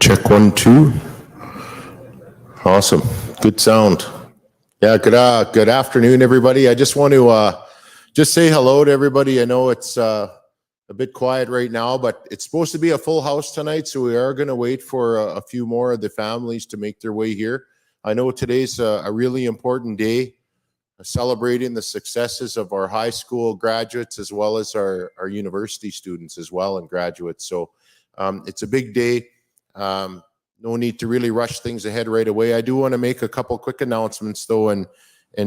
Check 1 2. Awesome. Good sound. Yeah, good afternoon, everybody. I just want to just say hello to everybody. I know it's a bit quiet right now, but it's supposed to be a full house tonight, so we are going to wait for a few more of the families to make their way here. I know today's a really important day, celebrating the successes of our high school graduates as well as our university students as well and graduates. So it's a big day. No need to really rush things ahead right away. I do want to make a couple quick announcements though, and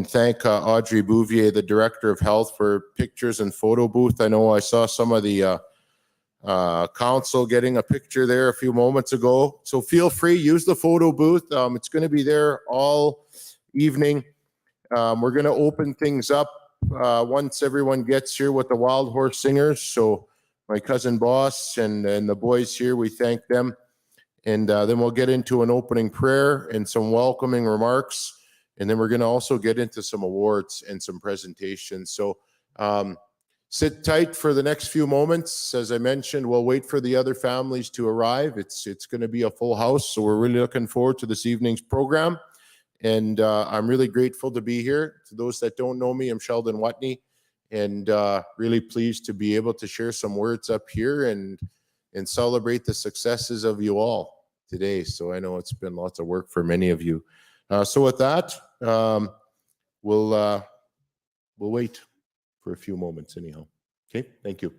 thank Audrey Bouvier, the Director of Health, for pictures and photo booth. I know I saw some of the council getting a picture there a few moments ago. So feel free, use the photo booth. It's going to be there all evening. We're going to open things up once everyone gets here with the Wild Horse Singers. So my cousin Boss and the boys here, we thank them. And then we'll get into an opening prayer and some welcoming remarks. And then we're going to also get into some awards and some presentations. So sit tight for the next few moments. As I mentioned, we'll wait for the other families to arrive. It's going to be a full house. So we're really looking forward to this evening's program. And I'm really grateful to be here. To those that don't know me, I'm Sheldon Watney. And really pleased to be able to share some words up here and celebrate the successes of you all today. So I know it's been lots of work for many of you. So with that, we'll wait for a few moments anyhow. Okay, thank you.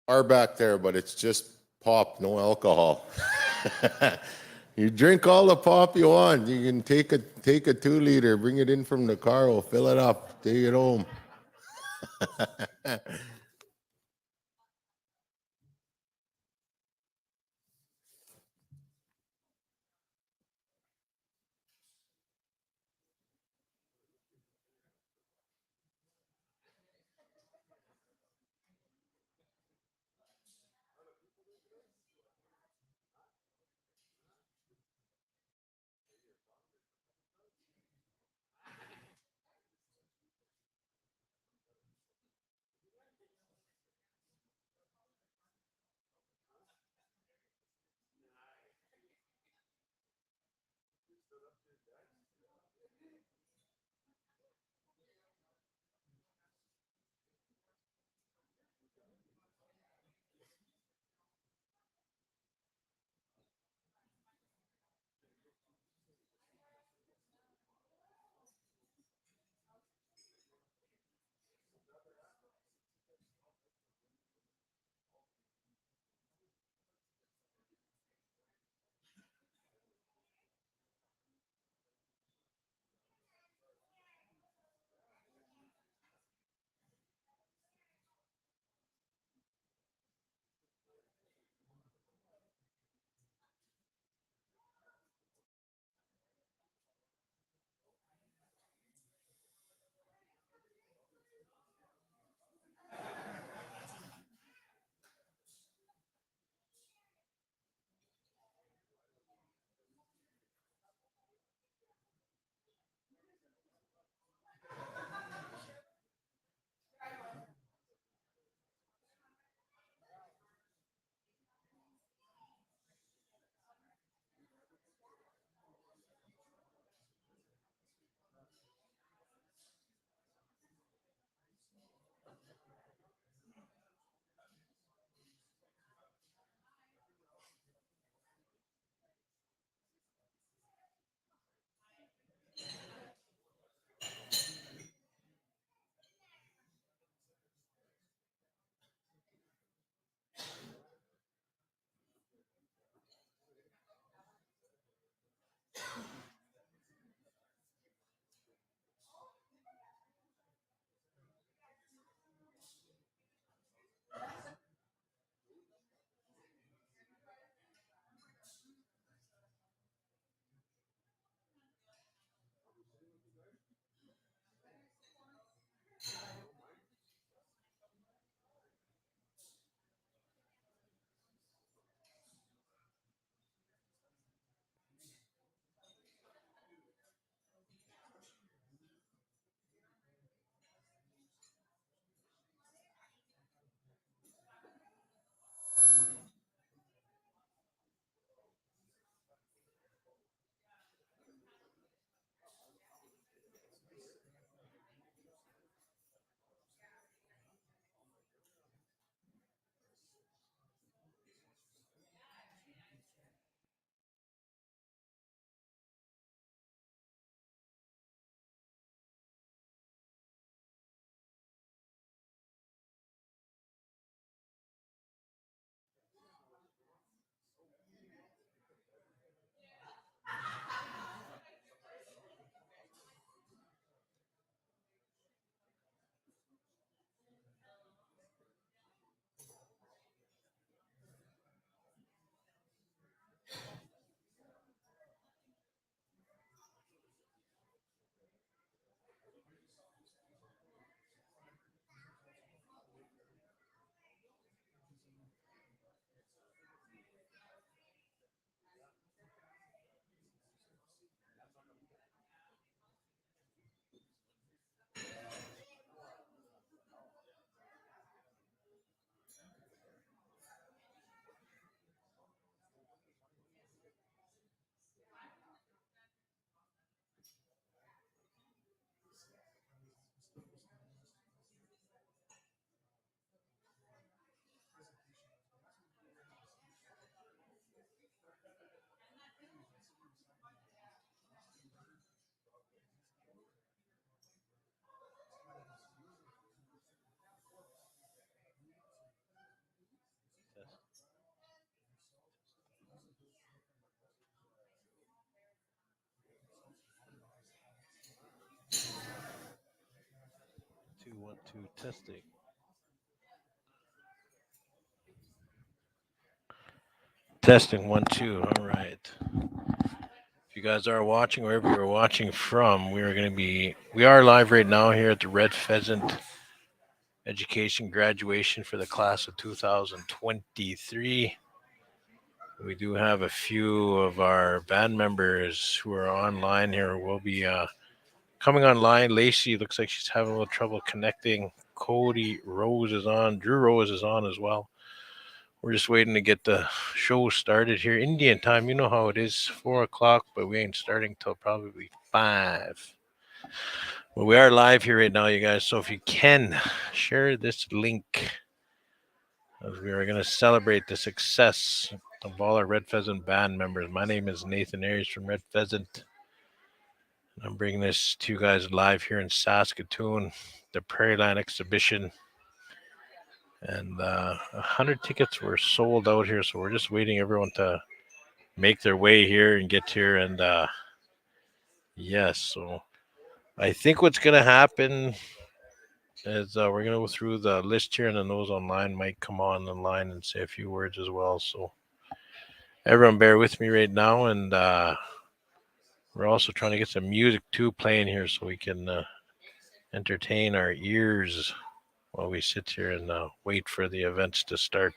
Are back there, but it's just pop, no alcohol. You drink all the pop you want. You can take a 2 liter, bring it in from the car, we'll fill it up, take it home. One, two, testing. Testing one, two. All right. If you guys are watching, wherever you're watching from, we are live right now here at the Red Pheasant Education graduation for the class of 2023. We do have a few of our band members who are online here. We'll be coming online. Lacey looks like she's having a little trouble connecting. Cody Rose is on. Drew Rose is on as well. We're just waiting to get the show started here. Indian time, you know how it is, 4 o'clock, but we ain't starting till probably 5. But we are live here right now, you guys. So if you can share this link, as we are going to celebrate the success of all our Red Pheasant band members. My name is Nathan Ayers from Red Pheasant. I'm bringing this to you guys live here in Saskatoon, the Prairie Land Exhibition. And 100 tickets were sold out here, so we're just waiting everyone to make their way here and get here. And yes, so I think what's going to happen is we're going to go through the list here, and then those online might come on the line and say a few words as well. So everyone bear with me right now, and we're also trying to get some music too playing here so we can entertain our ears while we sit here and wait for the events to start.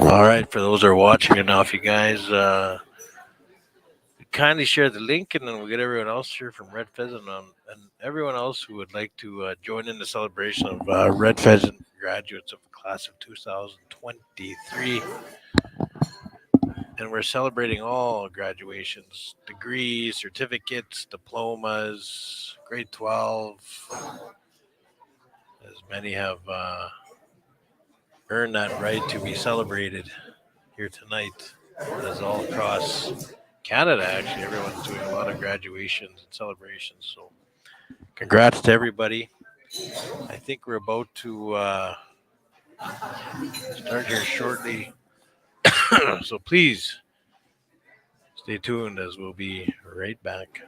All right, for those who are watching it now, if you guys kindly share the link, and then we'll get everyone else here from Red Pheasant on, and everyone else who would like to join in the celebration of Red Pheasant graduates of the class of 2023. And we're celebrating all graduations, degrees, certificates, diplomas, grade 12, as many have earned that right to be celebrated here tonight. As all across Canada, actually, everyone's doing a lot of graduations and celebrations. So, congrats to everybody. I think we're about to start here shortly. So, please stay tuned as we'll be right back.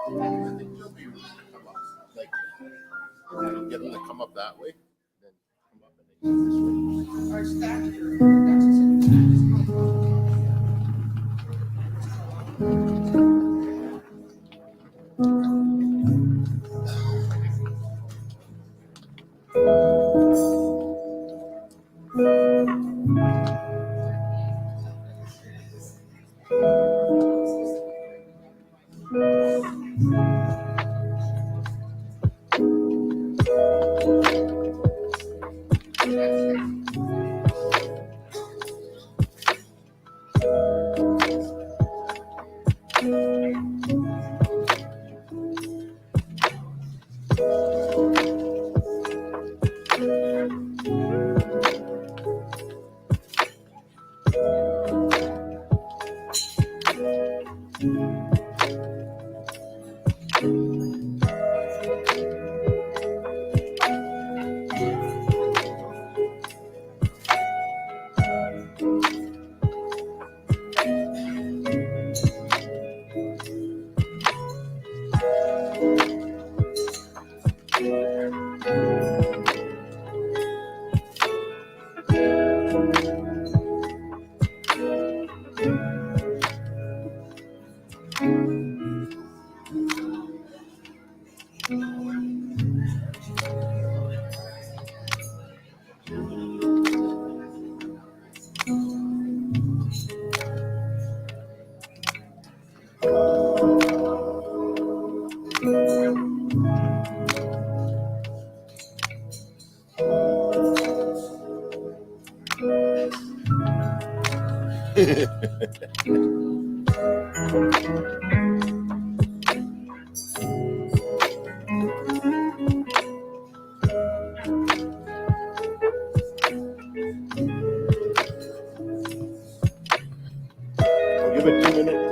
I think they'll be able to come up. Like, you'll get them to come up that way, then come up and then come this way. Our staff here, that's I'll give it 2 minutes.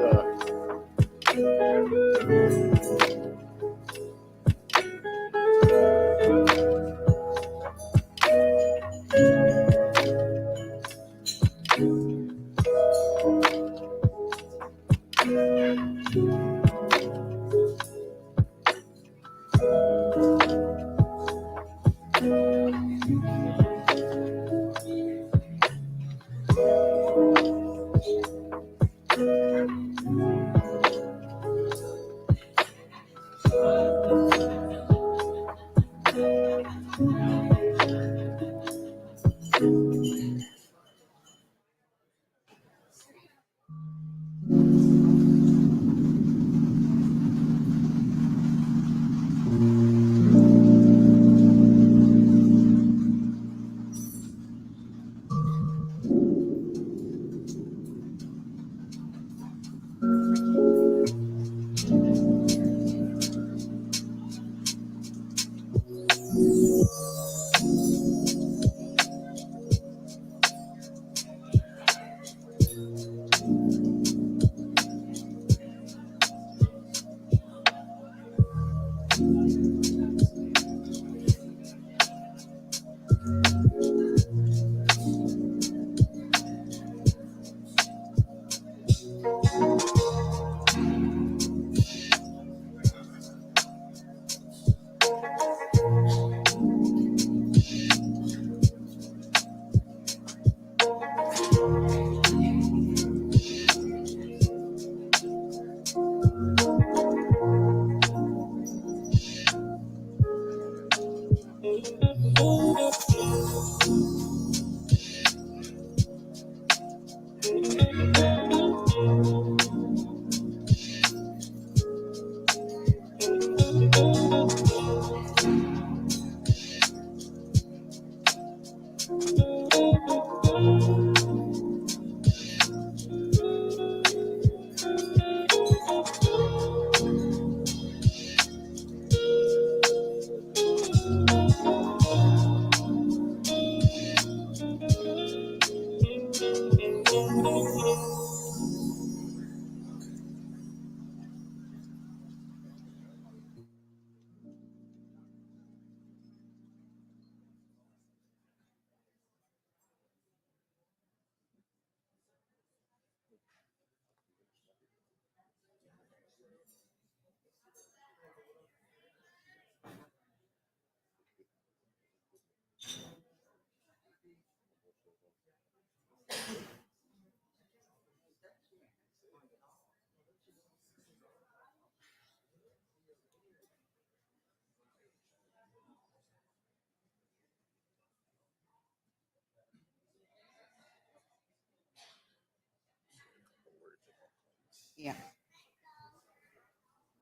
Yeah.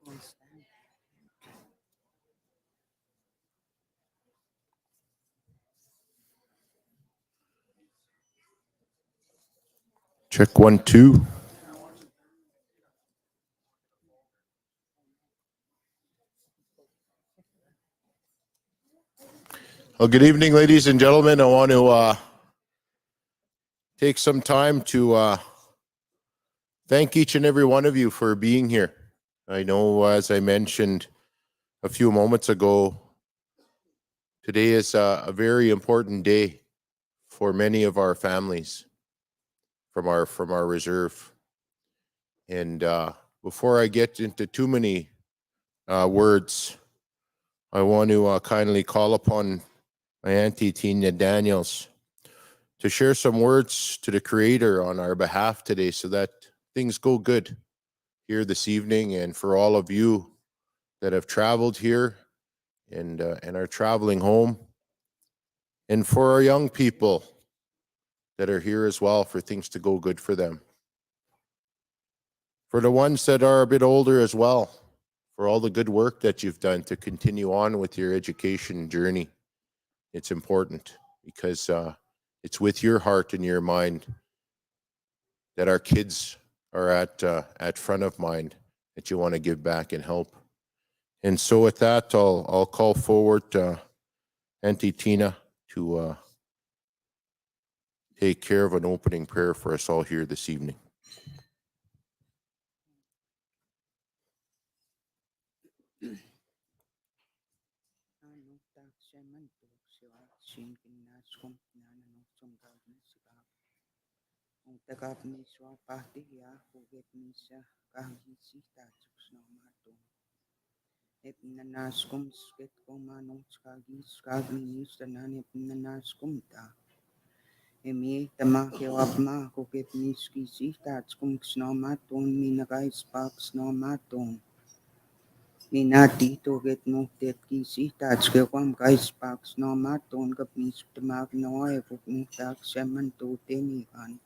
Understand. Check 1, 2. Well, good evening, ladies and gentlemen. I want to take some time to thank each and every one of you for being here. I know, as I mentioned a few moments ago, today is a very important day for many of our families from our reserve. And before I get into too many words, I want to kindly call upon my Auntie Tina Daniels to share some words to the Creator on our behalf today so that things go good here this evening, and for all of you that have traveled here and are traveling home, and for our young people that are here as well, for things to go good for them. For the ones that are a bit older as well, for all the good work that you've done to continue on with your education journey. It's important because it's with your heart and your mind that our kids are at front of mind, that you want to give back and help. And so with that, I'll call forward Auntie Tina to take care of an opening prayer for us all here this evening. Emi tama ke wapma ko ke niski sita tskum snomaton mina guys pak snomaton. Minati to get no tet ki sita tske kwam guys pak snomaton kap nis tama no e puk tak shaman to teni kan.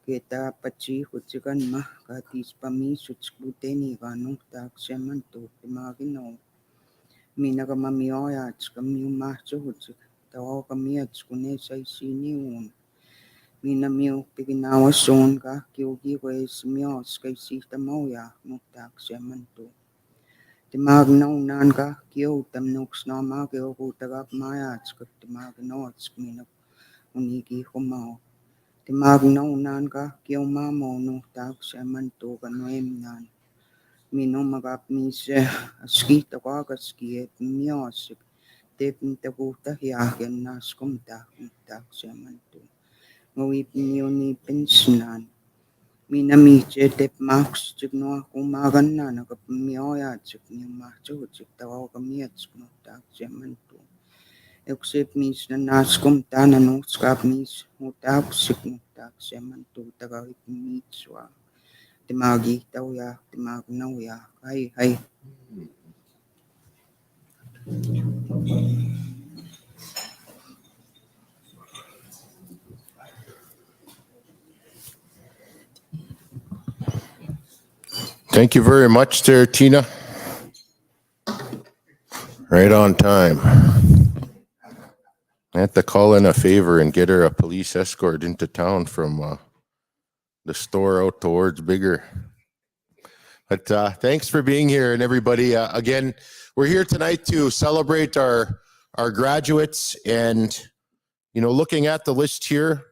Kita pachi kutsikan mah katis pami sutsku teni kan no tak shaman to tama no. Mina kama mioya tskam yu mah chutsik. Tawa kami at skune say siniun. Mina mio piginawa son ka kyogi wes mio skaisi tamoya muktak shamanto. Timag no nan ka kyo tam noks no ma kyo kutagap maya tskut timag no tskmino unigi humao. Timag no nan ka kyo mamo no tak shamanto kanoem nan. Mino magap mise askita wagaski et mio sik tepin takuta hiaken naskumta muktak shamanto. Ngawip niyo ni pensinan. Minami tep max chik no kumagan na nakapamioya chik niyo macho chik tawaw kami at chik no tak jamanto. Except mis na naskum tanan no skap mis no tak chik no tak jamanto tagawip mitswa. Timagi tawya timag nawya hay. Thank you very much there, Tina. Right on time. I have to call in a favor and get her a police escort into town from the store out towards Bigger. But thanks for being here, and everybody. Again, we're here tonight to celebrate our graduates, and looking at the list here,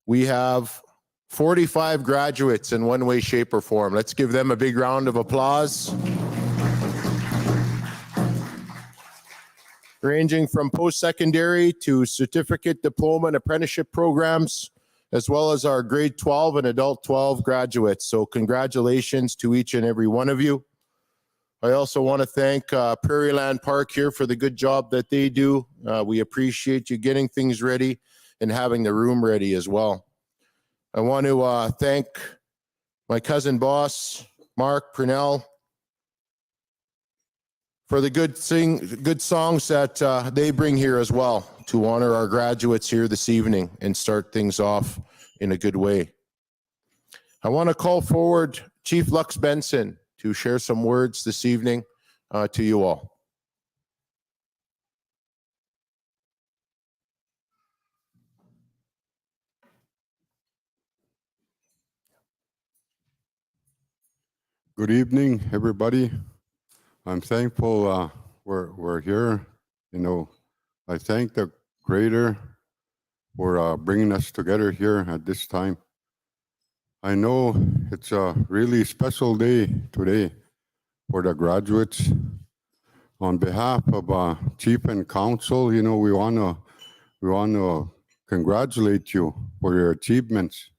we have 45 graduates in one way, shape, or form. Let's give them a big round of applause. Ranging from post-secondary to certificate, diploma, and apprenticeship programs, as well as our grade 12 and adult 12 graduates. So congratulations to each and every one of you. I also want to thank Prairie Land Park here for the good job that they do. We appreciate you getting things ready and having the room ready as well. I want to thank my cousin boss, Mark Purnell, for the good songs that they bring here as well to honor our graduates here this evening and start things off in a good way. I want to call forward Chief Lux Benson to share some words this evening to you all. Good evening, everybody. I'm thankful we're here. You know, I thank the Creator for bringing us together here at this time. I know it's a really special day today for the graduates. On behalf of Chief and Council, you know, we want to congratulate you for your achievements,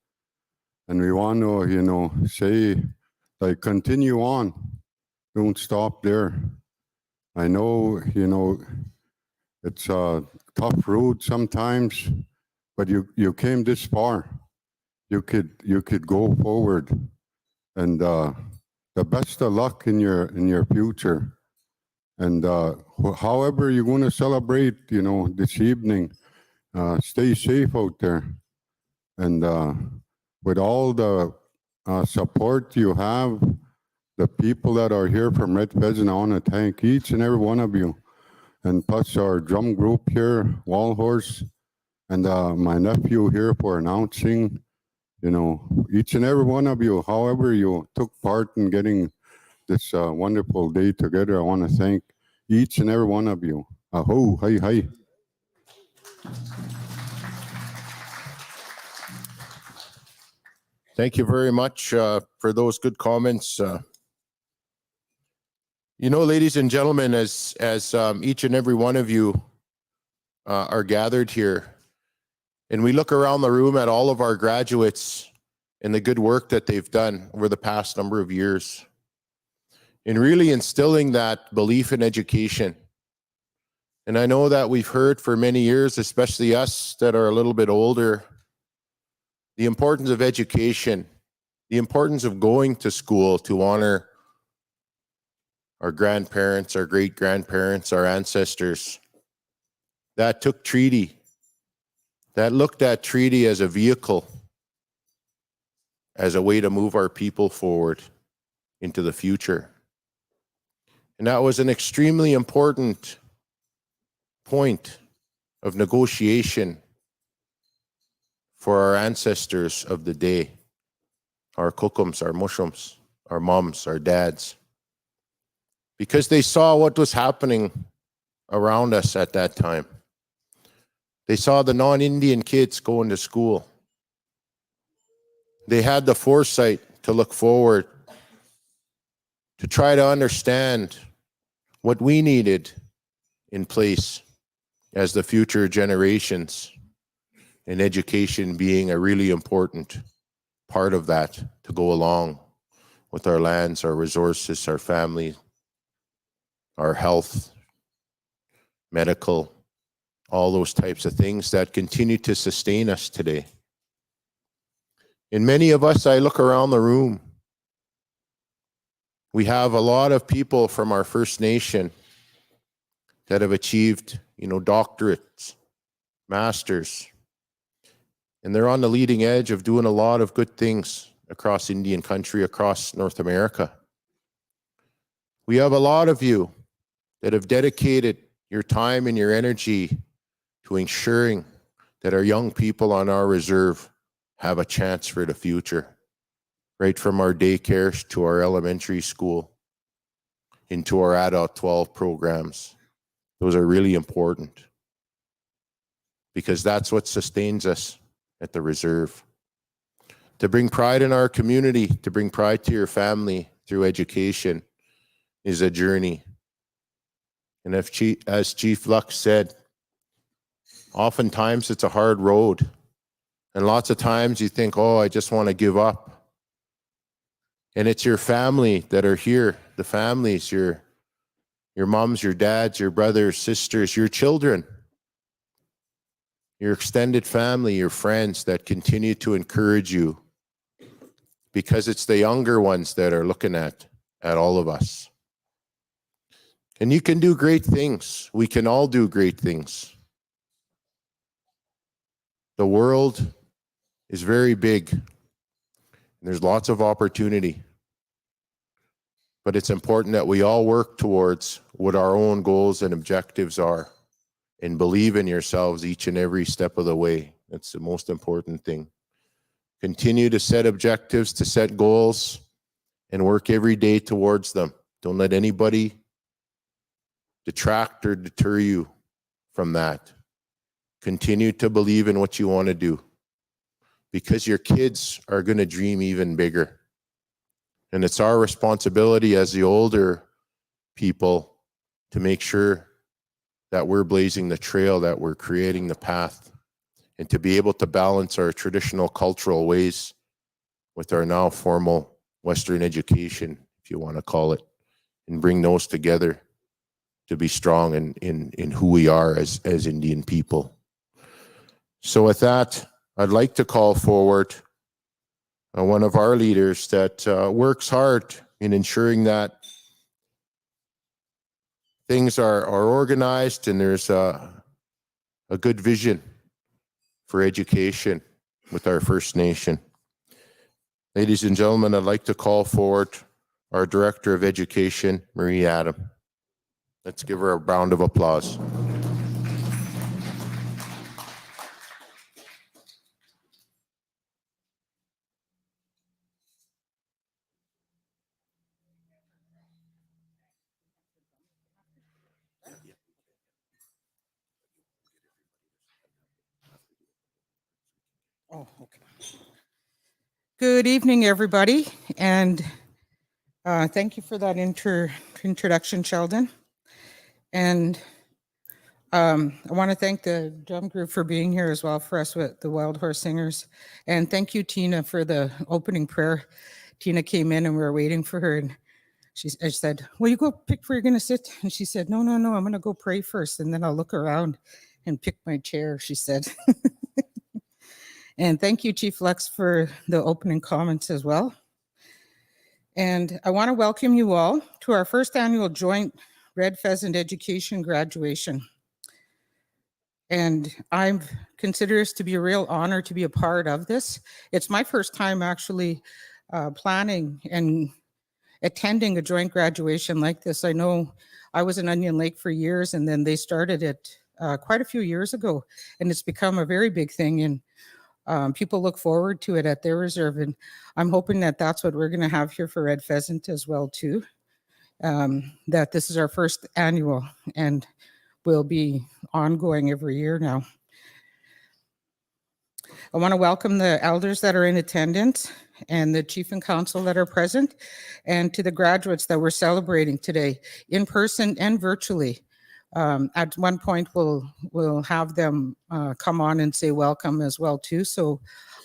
and we want to, you know, say, like, continue on. Don't stop there. I know, you know, it's a tough road sometimes, but you came this far. You could go forward, and the best of luck in your future. And however you're going to celebrate, you know, this evening, stay safe out there. And with all the support you have, the people that are here from Red Pheasant, I want to thank each and every one of you. And plus our drum group here, Wallhorse, and my nephew here for announcing, you know, each and every one of you, however you took part in getting this wonderful day together. I want to thank each and every one of you. Aho, hi, hi. Thank you very much for those good comments. You know, ladies and gentlemen, as each and every one of you are gathered here, and we look around the room at all of our graduates and the good work that they've done over the past number of years, and really instilling that belief in education. And I know that we've heard for many years, especially us that are a little bit older, the importance of education, the importance of going to school to honor our grandparents, our great-grandparents, our ancestors that took treaty, that looked at treaty as a vehicle, as a way to move our people forward into the future. And that was an extremely important point of negotiation for our ancestors of the day, our kokums, our mushums, our moms, our dads, because they saw what was happening around us at that time. They saw the non-Indian kids going to school. They had the foresight to look forward, to try to understand what we needed in place as the future generations, and education being a really important part of that to go along with our lands, our resources, our family, our health, medical, all those types of things that continue to sustain us today. And many of us, I look around the room, we have a lot of people from our First Nation that have achieved, you know, doctorates, masters, and they're on the leading edge of doing a lot of good things across Indian country, across North America. We have a lot of you that have dedicated your time and your energy to ensuring that our young people on our reserve have a chance for the future, right from our daycares to our elementary school, into our adult 12 programs. Those are really important because that's what sustains us at the reserve. To bring pride in our community, to bring pride to your family through education is a journey. And as Chief Lux said, oftentimes it's a hard road. And lots of times you think, oh, I just want to give up. And it's your family that are here, the families, your moms, your dads, your brothers, sisters, your children, your extended family, your friends that continue to encourage you, because it's the younger ones that are looking at all of us. And you can do great things. We can all do great things. The world is very big, and there's lots of opportunity. but it's important that we all work towards what our own goals and objectives are and believe in yourselves each and every step of the way. That's the most important thing. Continue to set objectives, to set goals, and work every day towards them. Don't let anybody detract or deter you from that. Continue to believe in what you want to do, because your kids are going to dream even bigger. And it's our responsibility as the older people to make sure that we're blazing the trail, that we're creating the path, and to be able to balance our traditional cultural ways with our now formal Western education, if you want to call it, and bring those together to be strong in who we are as Indian people. So with that, I'd like to call forward one of our leaders that works hard in ensuring that things are organized and there's a good vision for education with our First Nation. Ladies and gentlemen, I'd like to call forward our Director of Education, Marie Adam. Let's give her a round of applause. Oh, okay. Good evening, everybody, and thank you for that introduction, Sheldon. And I want to thank the drum group for being here as well for us with the Wild Horse Singers. And thank you, Tina, for the opening prayer. Tina came in and we were waiting for her, and I said, "Well, you go pick where you're going to sit." And she said, No, I'm going to go pray first, and then I'll look around and pick my chair," she said. And thank you, Chief Lux, for the opening comments as well. And I want to welcome you all to our first annual joint Red Pheasant Education graduation. And I consider this to be a real honor to be a part of this. It's my first time actually planning and attending a joint graduation like this. I know I was in Onion Lake for years, and then they started it quite a few years ago, and it's become a very big thing. And people look forward to it at their reserve, and I'm hoping that that's what we're going to have here for Red Pheasant as well too. That this is our first annual and will be ongoing every year now. I want to welcome the elders that are in attendance and the chief and council that are present, and to the graduates that we're celebrating today in person and virtually. At one point, we'll have them come on and say welcome as well too. So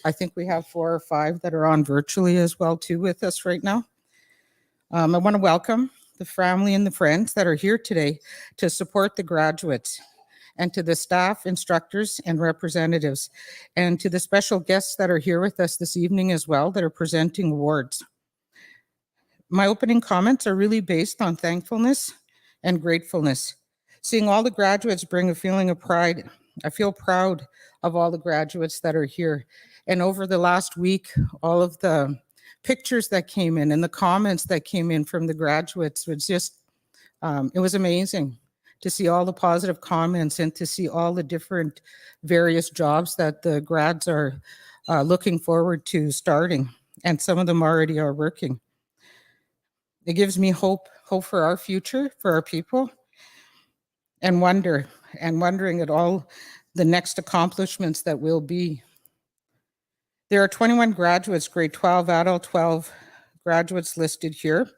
I think we have 4 or 5 that are on virtually as well too with us right now. I want to welcome the family and the friends that are here today to support the graduates, and to the staff, instructors, and representatives, and to the special guests that are here with us this evening as well that are presenting awards. My opening comments are really based on thankfulness and gratefulness. Seeing all the graduates bring a feeling of pride. I feel proud of all the graduates that are here. And over the last week, all of the pictures that came in and the comments that came in from the graduates was just, it was amazing to see all the positive comments and to see all the different various jobs that the grads are looking forward to starting. And some of them already are working. It gives me hope for our future, for our people, and wondering at all the next accomplishments that will be. There are 21 graduates, grade 12, adult 12 graduates listed here.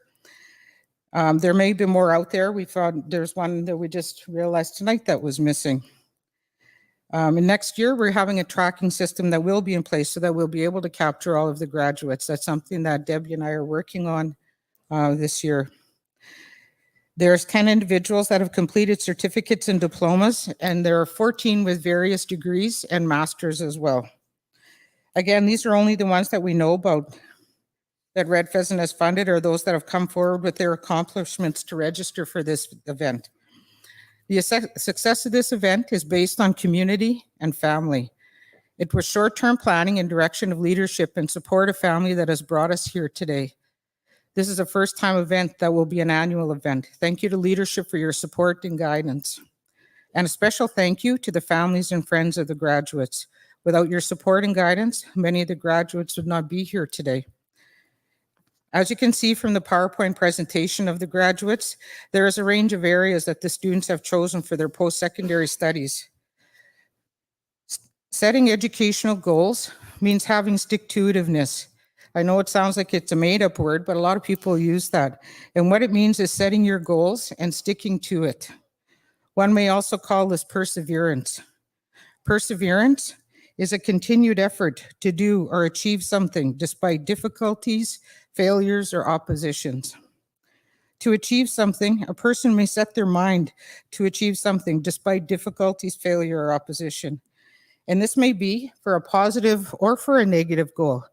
There may be more out there. We found there's one that we just realized tonight that was missing. And next year, we're having a tracking system that will be in place so that we'll be able to capture all of the graduates. That's something that Debbie and I are working on this year. There's 10 individuals that have completed certificates and diplomas, and there are 14 with various degrees and masters as well. Again, these are only the ones that we know about that Red Pheasant has funded, or those that have come forward with their accomplishments to register for this event. The success of this event is based on community and family. It was short-term planning and direction of leadership and support of family that has brought us here today. This is a first-time event that will be an annual event. Thank you to leadership for your support and guidance. And a special thank you to the families and friends of the graduates. Without your support and guidance, many of the graduates would not be here today. As you can see from the PowerPoint presentation of the graduates, there is a range of areas that the students have chosen for their post-secondary studies. Setting educational goals means having stick-to-itiveness. I know it sounds like it's a made-up word, but a lot of people use that. And what it means is setting your goals and sticking to it. One may also call this perseverance. Perseverance is a continued effort to do or achieve something despite difficulties, failures, or oppositions. To achieve something, a person may set their mind to achieve something despite difficulties, failure, or opposition. And this may be for a positive or for a negative goal.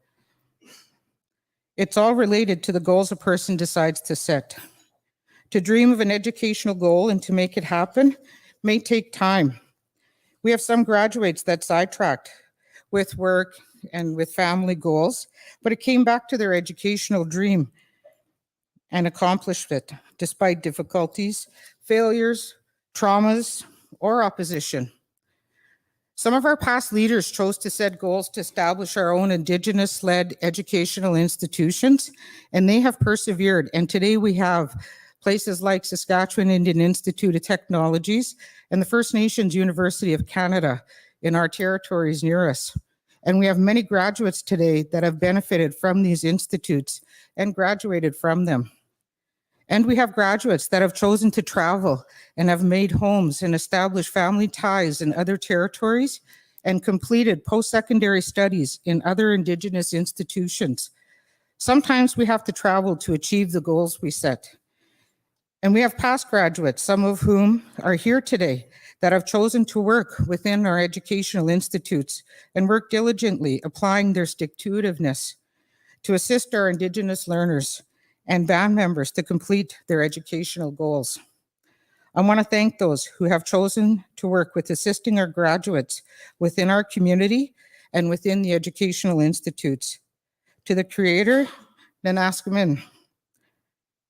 It's all related to the goals a person decides to set. To dream of an educational goal and to make it happen may take time. We have some graduates that sidetracked with work and with family goals, but it came back to their educational dream and accomplished it despite difficulties, failures, traumas, or opposition. Some of our past leaders chose to set goals to establish our own Indigenous-led educational institutions, and they have persevered. And today we have places like Saskatchewan Indian Institute of Technologies and the First Nations University of Canada in our territories near us. And we have many graduates today that have benefited from these institutes and graduated from them. And we have graduates that have chosen to travel and have made homes and established family ties in other territories and completed post-secondary studies in other Indigenous institutions. Sometimes we have to travel to achieve the goals we set. And we have past graduates, some of whom are here today, that have chosen to work within our educational institutes and work diligently, applying their stick-to-itiveness to assist our Indigenous learners and band members to complete their educational goals. I want to thank those who have chosen to work with assisting our graduates within our community and within the educational institutes. To the Creator, Nanaskaman,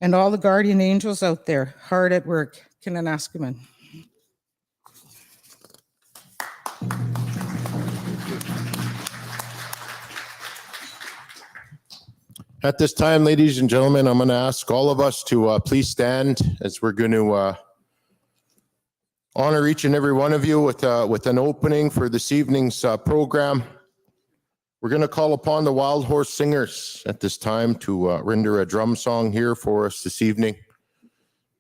and all the guardian angels out there hard at work, Kinanaskaman. At this time, ladies and gentlemen, I'm going to ask all of us to please stand as we're going to honor each and every one of you with an opening for this evening's program. We're going to call upon the Wild Horse Singers at this time to render a drum song here for us this evening.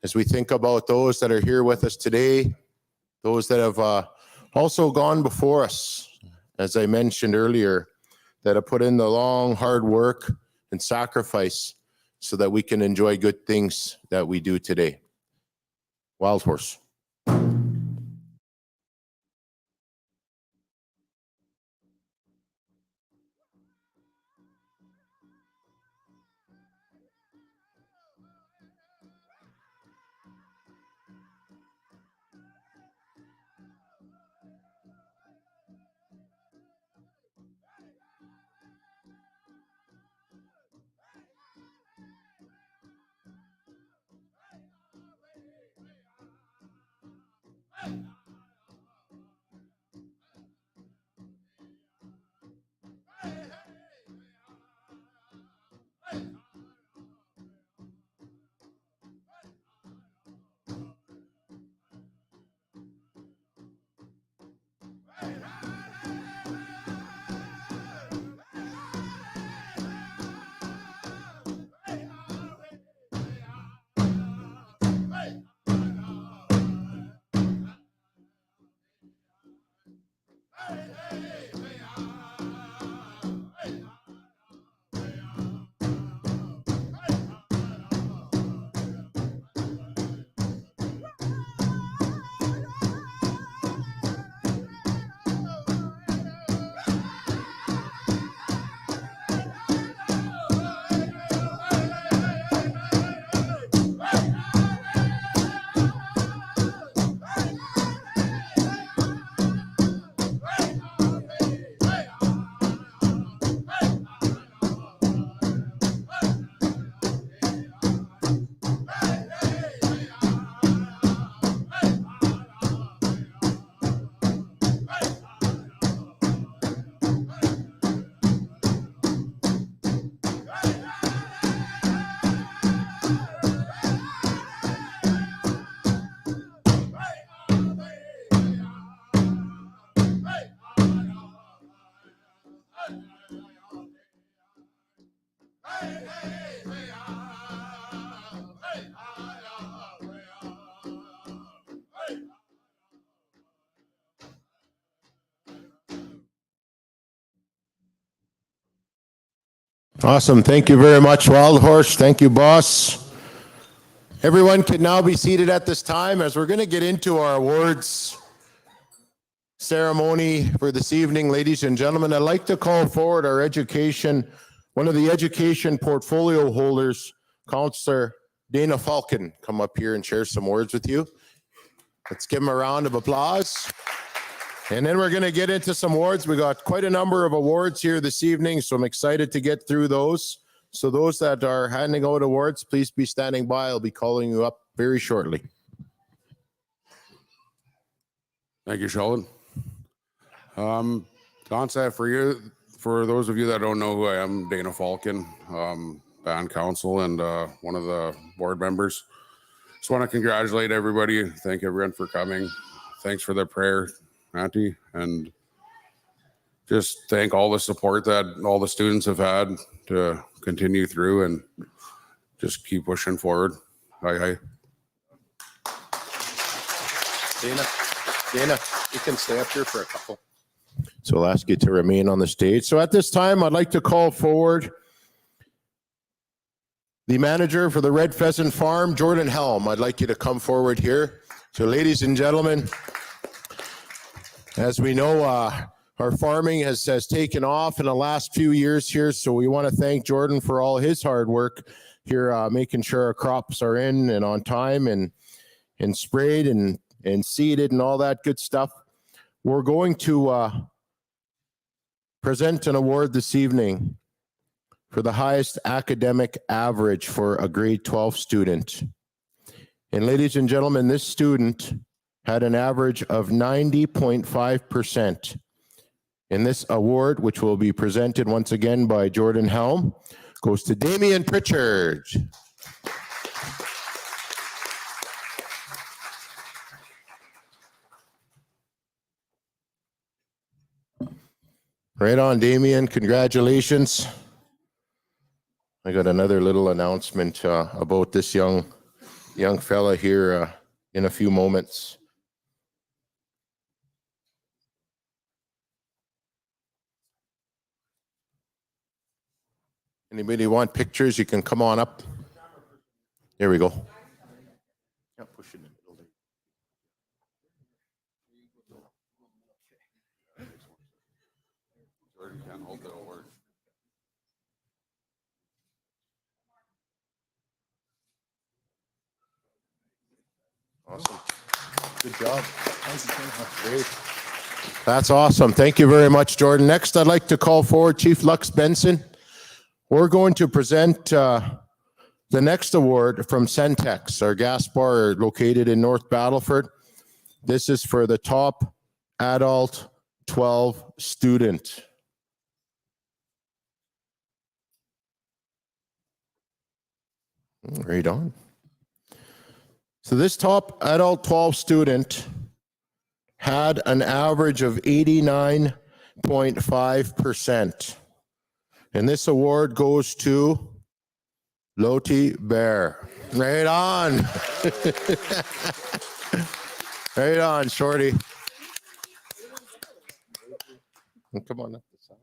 As we think about those that are here with us today, those that have also gone before us, as I mentioned earlier, that have put in the long, hard work and sacrifice so that we can enjoy good things that we do today. Wild Horse. Awesome. Thank you very much, Wild Horse. Thank you, boss. Everyone can now be seated at this time as we're going to get into our awards ceremony for this evening, ladies and gentlemen. I'd like to call forward our one of the education portfolio holders, Counselor Dana Falcon, come up here and share some words with you. Let's give him a round of applause. And then we're going to get into some awards. We got quite a number of awards here this evening, so I'm excited to get through those. So those that are handing out awards, please be standing by. I'll be calling you up very shortly. Thank you, Sheldon. Concept for those of you that don't know who I am, Dana Falcon, band council and one of the board members. Just want to congratulate everybody. Thank everyone for coming. Thanks for their prayer, Auntie, and just thank all the support that all the students have had to continue through and just keep pushing forward. Hi. Dana, you can stay up here for a couple. So I'll ask you to remain on the stage. So at this time, I'd like to call forward the manager for the Red Pheasant Farm, Jordan Helm. I'd like you to come forward here. So ladies and gentlemen, as we know, our farming has taken off in the last few years here. So we want to thank Jordan for all his hard work here, making sure our crops are in and on time and sprayed and seeded and all that good stuff. We're going to present an award this evening for the highest academic average for a grade 12 student. And ladies and gentlemen, this student had an average of 90.5%. And this award, which will be presented once again by Jordan Helm, goes to Damian Pritchard. Right on, Damian. Congratulations. I got another little announcement about this young fella here in a few moments. Anybody want pictures? You can come on up. There we go. Yeah, push it in the middle there. Jordan can't hold the award. Awesome. Good job. Great. That's awesome. Thank you very much, Jordan. Next, I'd like to call forward Chief Lux Benson. We're going to present the next award from Centex, our gas bar located in North Battleford. This is for the top adult 12 student. Right on. So this top adult 12 student had an average of 89.5%. And this award goes to Loti Bear. Right on. Right on, Shorty. Come on up the side.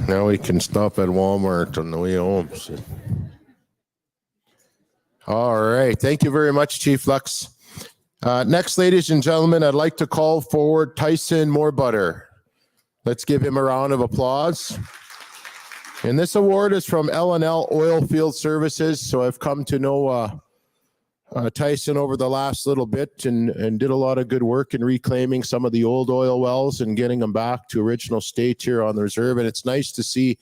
Now we can stop at Walmart on the way home. So. All right. Thank you very much, Chief Lux. Next, ladies and gentlemen, I'd like to call forward Tyson Morebutter. Let's give him a round of applause. And this award is from L&L Oilfield Services. So I've come to know Tyson over the last little bit and did a lot of good work in reclaiming some of the old oil wells and getting them back to original state here on the reserve. And it's nice to see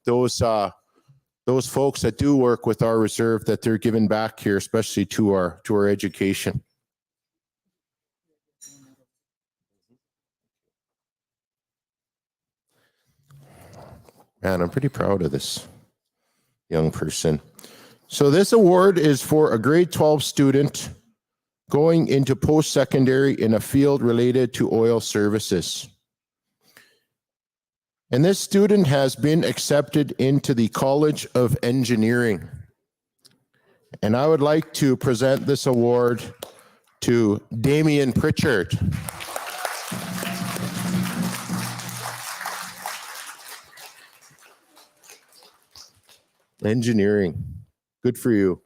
those folks that do work with our reserve, that they're giving back here, especially to our education. Man, I'm pretty proud of this young person. So this award is for a grade 12 student going into post-secondary in a field related to oil services. And this student has been accepted into the College of Engineering. And I would like to present this award to Damien Pritchard. Engineering. Good for you.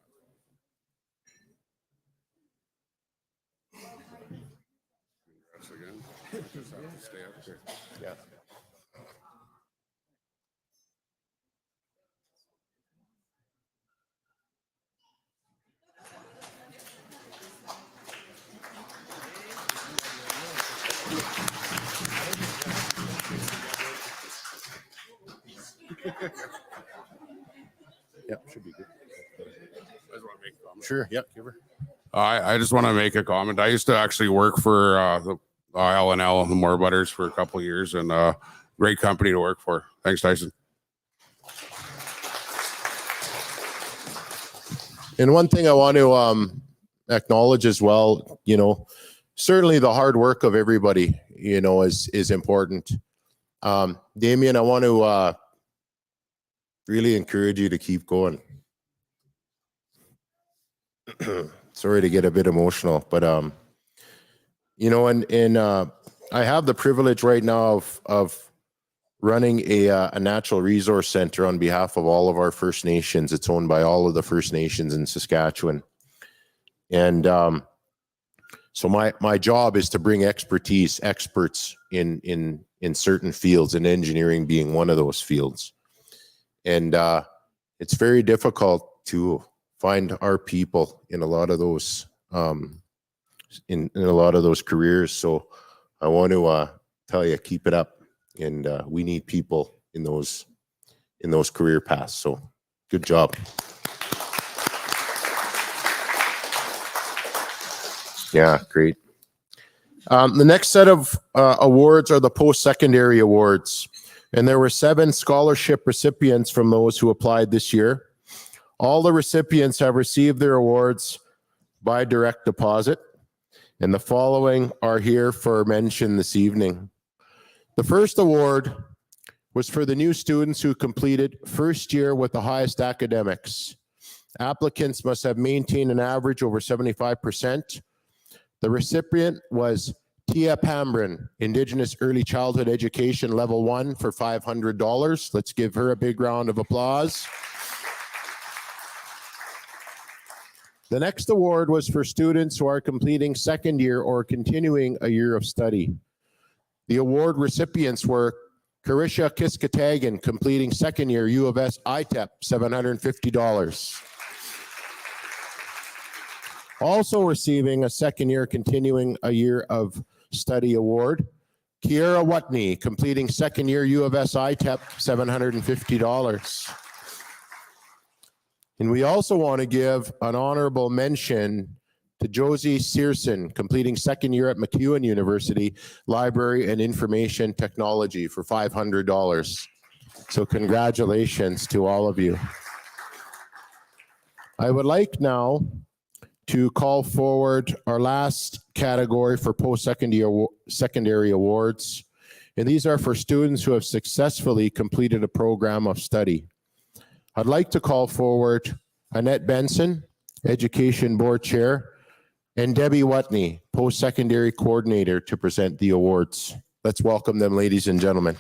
Yeah. Yeah, should be good. Sure. Yeah. Give her. I just want to make a comment. I used to actually work for the L&L, the Moore Butters, for a couple of years, and great company to work for. Thanks, Tyson. And one thing I want to acknowledge as well, certainly the hard work of everybody, is important. Damien, I want to really encourage you to keep going. Sorry to get a bit emotional, but I have the privilege right now of running a natural resource center on behalf of all of our First Nations. It's owned by all of the First Nations in Saskatchewan. And so my job is to bring experts in certain fields, and engineering being one of those fields. And it's very difficult to find our people in a lot of those in a lot of those careers. So I want to tell you, keep it up. And we need people in those career paths. So good job. Yeah, great. The next set of awards are the post-secondary awards. And there were 7 scholarship recipients from those who applied this year. All the recipients have received their awards by direct deposit. And the following are here for mention this evening. The first award was for the new students who completed first year with the highest academics. Applicants must have maintained an average over 75%. The recipient was Tia Pambrin, Indigenous Early Childhood Education Level 1 for $500. Let's give her a big round of applause. The next award was for students who are completing second year or continuing a year of study. The award recipients were Carisha Kiskatagan, completing second year U of S ITEP, $750. Also receiving a second year continuing a year of study award, Kiera Watney, completing second year U of S ITEP, $750. And we also want to give an honorable mention to Josie Searson, completing second year at MacEwan University, Library and Information Technology for $500. So congratulations to all of you. I would like now to call forward our last category for post-secondary awards. And these are for students who have successfully completed a program of study. I'd like to call forward Annette Benson, Education Board Chair, and Debbie Watney, Post-Secondary Coordinator, to present the awards. Let's welcome them, ladies and gentlemen.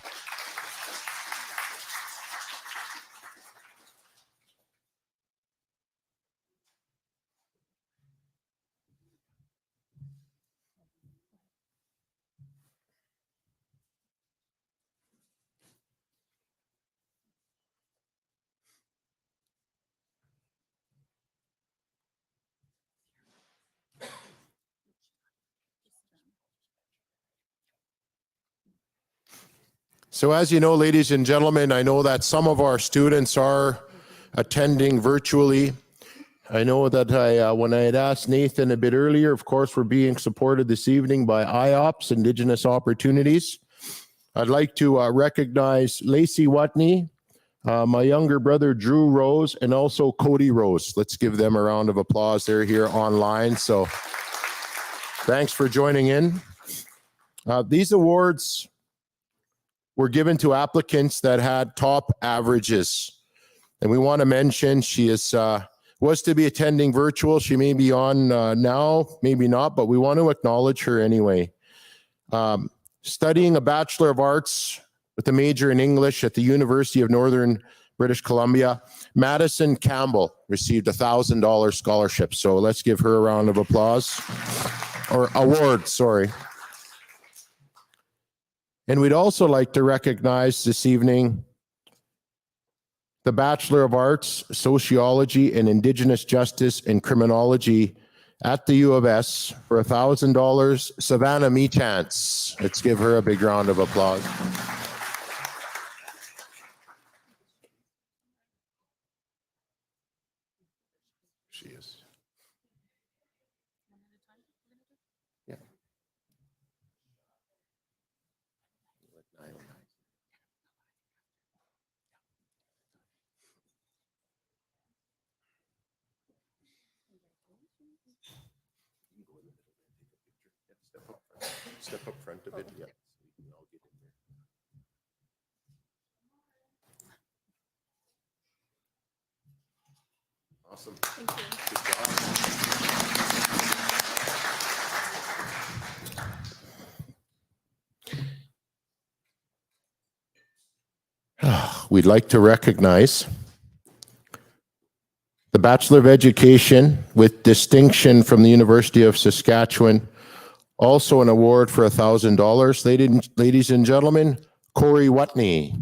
So as you know, ladies and gentlemen, I know that some of our students are attending virtually. I know that when I had asked Nathan a bit earlier, of course, we're being supported this evening by IOPS, Indigenous Opportunities. I'd like to recognize Lacey Watney, my younger brother, Drew Rose, and also Cody Rose. Let's give them a round of applause. They're here online. So thanks for joining in. These awards were given to applicants that had top averages. And we want to mention she was to be attending virtual. She may be on now, maybe not, but we want to acknowledge her anyway. Studying a Bachelor of Arts with a major in English at the University of Northern British Columbia, Madison Campbell received a $1,000 scholarship. So let's give her a round of applause, or award, sorry. And we'd also like to recognize this evening the Bachelor of Arts, Sociology and Indigenous Justice and Criminology at the U of S for $1,000, Savannah Meachance. Let's give her a big round of applause. She is. Yeah. Step up front a bit. Yeah. Awesome. Thank you. Good job. We'd like to recognize the Bachelor of Education with distinction from the University of Saskatchewan. Also an award for $1,000. Ladies and gentlemen, Corey Watney.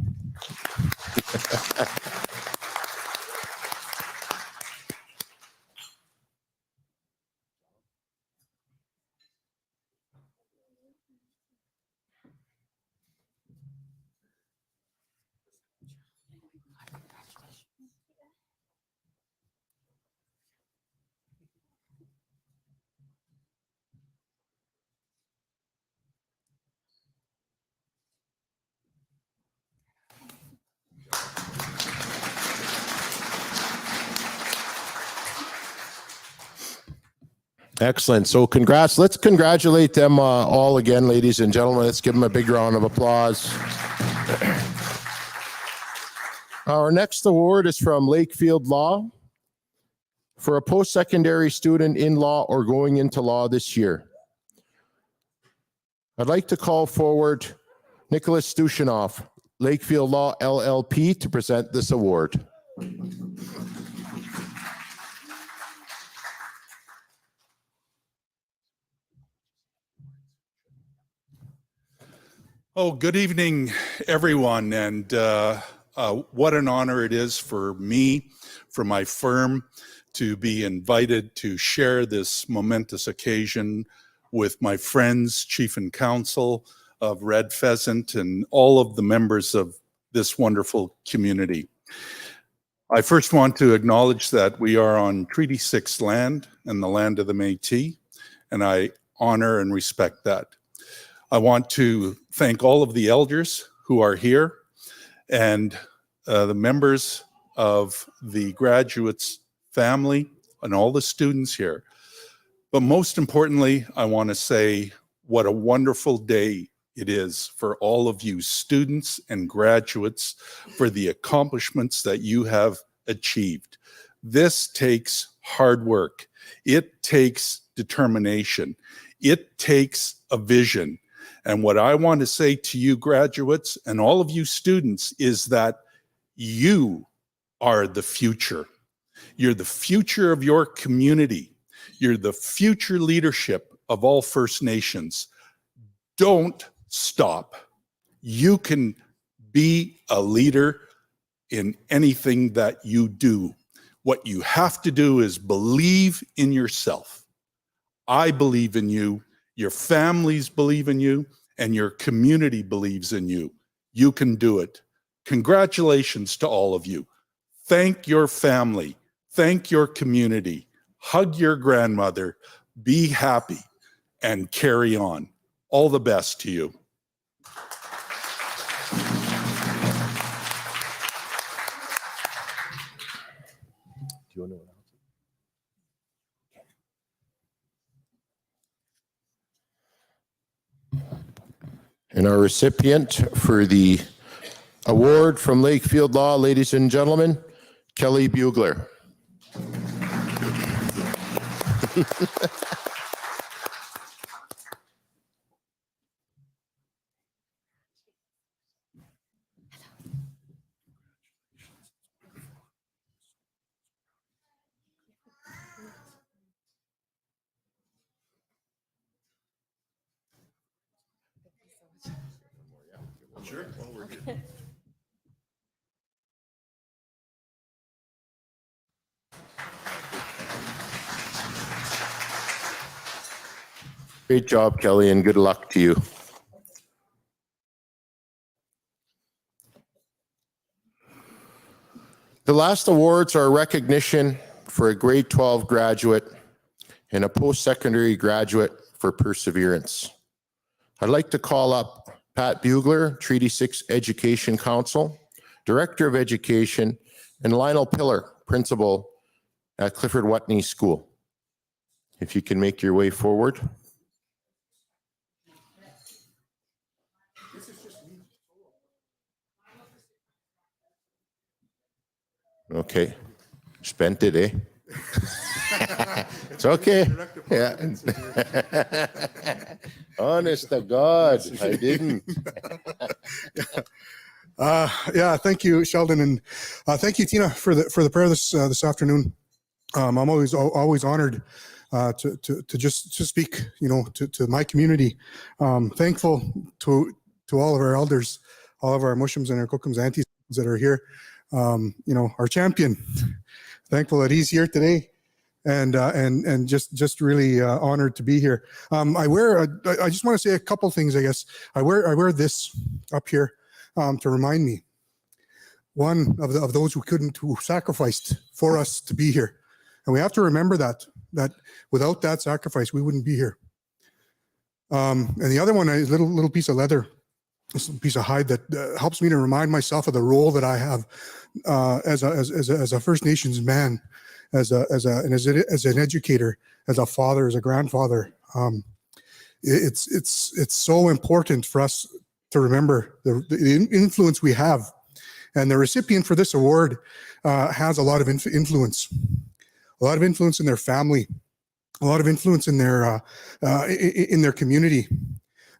Excellent. So congrats. Let's congratulate them all again, ladies and gentlemen. Let's give them a big round of applause. Our next award is from Lakefield Law for a post-secondary student in law or going into law this year. I'd like to call forward Nicholas Stushinoff, Lakefield Law LLP, to present this award. Oh, good evening, everyone. And what an honor it is for me, for my firm, to be invited to share this momentous occasion with my friends, Chief and Counsel of Red Pheasant, and all of the members of this wonderful community. I first want to acknowledge that we are on Treaty 6 land and the land of the Métis, and I honor and respect that. I want to thank all of the elders who are here and the members of the graduates' family and all the students here. But most importantly, I want to say what a wonderful day it is for all of you students and graduates for the accomplishments that you have achieved. This takes hard work. It takes determination. It takes a vision. And what I want to say to you graduates and all of you students is that you are the future. You're the future of your community. You're the future leadership of all First Nations. Don't stop. You can be a leader in anything that you do. What you have to do is believe in yourself. I believe in you. Your families believe in you, and your community believes in you. You can do it. Congratulations to all of you. Thank your family. Thank your community. Hug your grandmother. Be happy and carry on. All the best to you. you want to announce it? And our recipient for the award from Lakefield Law, ladies and gentlemen, Kelly Bugler. Great job, Kelly, and good luck to you. The last awards are a recognition for a grade 12 graduate and a post-secondary graduate for perseverance. I'd like to call up Pat Bugler, Treaty 6 Education Council, Director of Education, and Lionel Pillar, Principal at Clifford Watney School. If you can make your way forward. Okay. Spent it, eh? It's okay. Yeah. Honest to God, I didn't. Yeah, thank you, Sheldon, and thank you, Tina, for the prayer this afternoon. I'm always honored to just to speak, to my community. Thankful to all of our elders, all of our Mushims and our Kokums aunties that are here. Our champion. Thankful that he's here today, and just really honored to be here. I just want to say a couple things. I guess I wear this up here to remind me, one of those who sacrificed for us to be here, and we have to remember that without that sacrifice we wouldn't be here. And the other one is a little piece of leather. This piece of hide that helps me to remind myself of the role that I have as a First Nations man, as an educator, as a father, as a grandfather. It's so important for us to remember the influence we have, and the recipient for this award has a lot of influence in their family, a lot of influence in their community.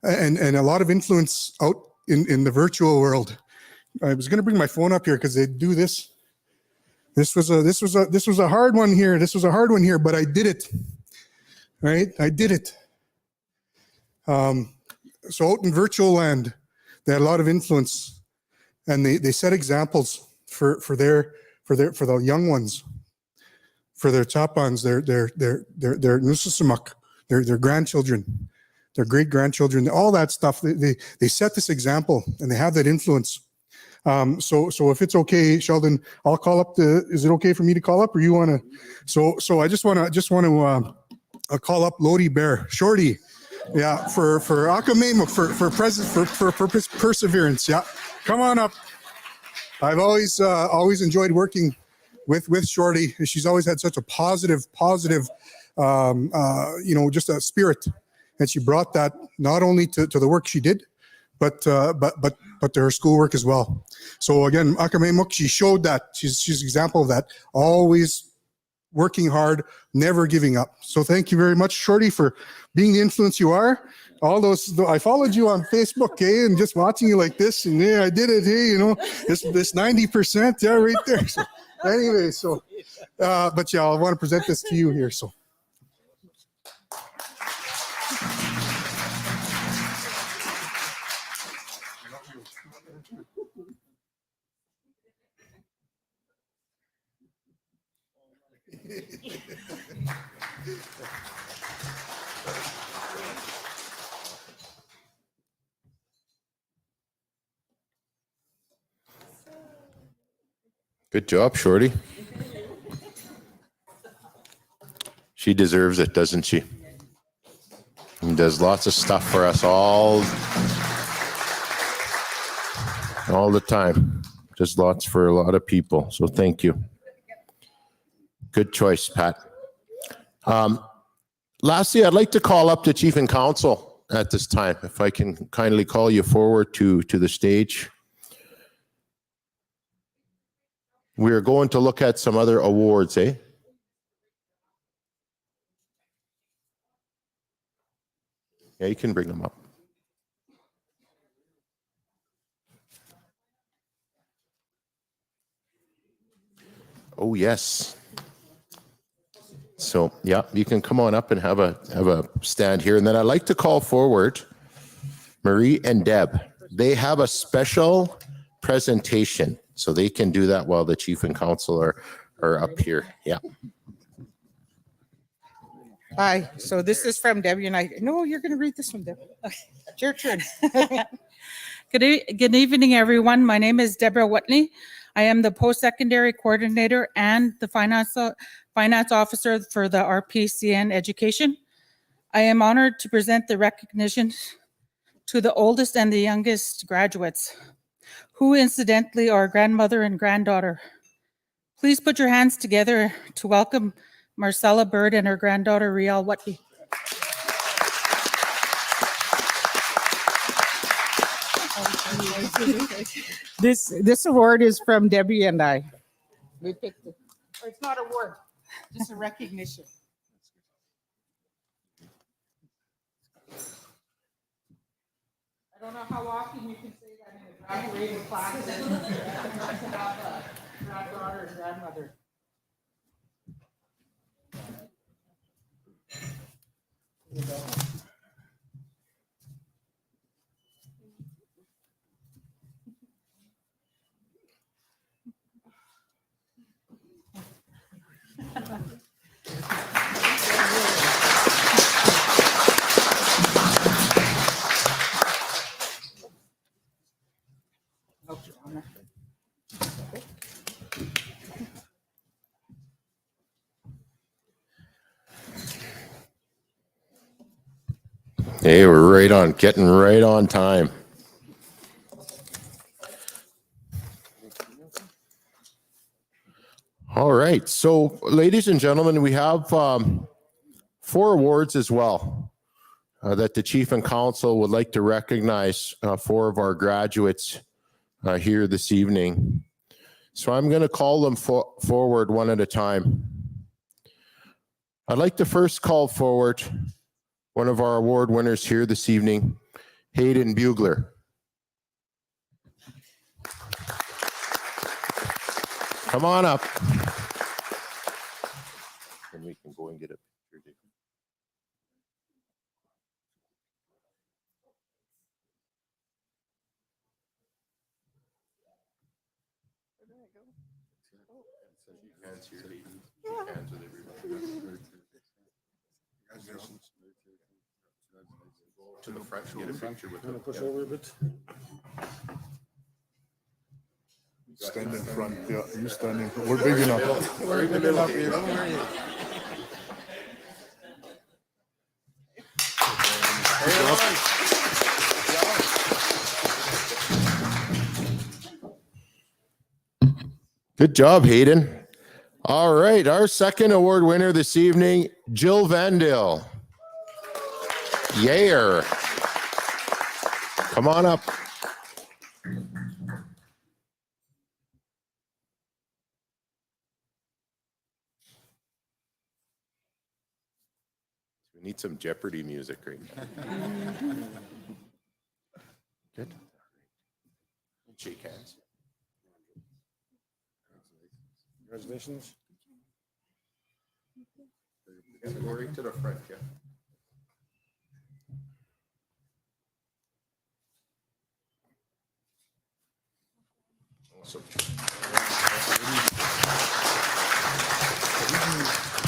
And a lot of influence out in the virtual world. I was going to bring my phone up here because they do this. This was a hard one here. But I did it. Right? I did it. So out in virtual land, they had a lot of influence, and they set examples for the young ones, for their tapans, their nususumak, their grandchildren, their great-grandchildren, all that stuff. They set this example, and they have that influence. So if it's okay, Sheldon, I'll call up is it okay for me to call up, or you want to? So I just want to call up Lodi Bear, Shorty, yeah, for Akamemuk, for perseverance. Yeah, come on up. I've always enjoyed working with Shorty. She's always had such a positive, just a spirit. And she brought that not only to the work she did, but to her schoolwork as well. So again, Akamemuk, she showed that. She's an example of that. Always working hard, never giving up. So thank you very much, Shorty, for being the influence you are. I followed you on Facebook, and just watching you like this, and I did it, this 90%, yeah, right there. So anyway, but yeah, I want to present this to you here, so. Good job, Shorty. She deserves it, doesn't she? And does lots of stuff for us all the time. Does lots for a lot of people. So thank you. Good choice, Pat. Lastly, I'd like to call up the Chief and Council at this time, if I can kindly call you forward to the stage. We're going to look at some other awards, eh? Yeah, you can bring them up. Oh, yes. So, yeah, you can come on up and have a stand here. And then I'd like to call forward Marie and Deb. They have a special presentation, so they can do that while the Chief and Council are up here. Yeah. Hi, so this is from Debbie and I. No, you're going to read this one, Debbie. Okay, it's your turn. Good evening, everyone. My name is Deborah Whitney. I am the post-secondary coordinator and the finance officer for the RPCN education. I am honored to present the recognition to the oldest and the youngest graduates, who incidentally are grandmother and granddaughter. Please put your hands together to welcome Marcella Bird and her granddaughter Rial Whitney. This award is from Debbie and I. We picked it. Or it's not an award, just a recognition. I don't know how often you can say that in a graduating class. Granddaughter and grandmother. Hey, we're right on, getting right on time. All right, so ladies and gentlemen, we have 4 awards as well that the Chief and Council would like to recognize 4 of our graduates here this evening. So I'm going to call them forward one at a time. I'd like to first call forward one of our award winners here this evening, Hayden Bugler. Come on up. And we can go and get a picture. Hands here, Hayden. Hands with everybody. To the front, get a picture with them. Push over a bit. Stand in front. Yeah, you stand in front. We're big enough. We're big enough here. Don't worry. Good job, Hayden. All right, our second award winner this evening, Jill Vandale. Yair. Come on up. We need some Jeopardy music right now. Good. Shake hands. Congratulations. Go right to the front, yeah. Awesome.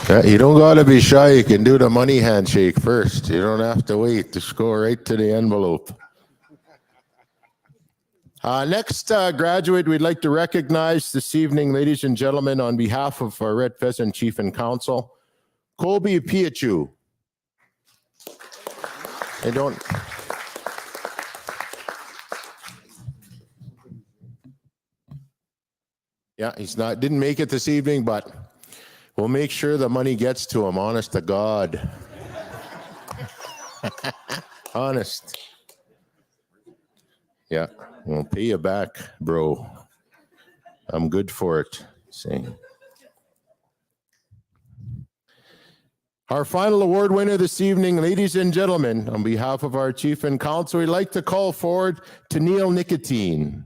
Yeah, you don't gotta be shy. You can do the money handshake first. You don't have to wait. Just go right to the envelope. Next graduate we'd like to recognize this evening, ladies and gentlemen, on behalf of our Red Pheasant Chief and Council, Colby Piachu. I don't. Yeah, didn't make it this evening, but We'll make sure the money gets to them, honest to God. Honest. Yeah, we'll pay you back, bro. I'm good for it. Saying. Our final award winner this evening, ladies and gentlemen, on behalf of our chief and council, we'd like to call forward to Neil Nicotine.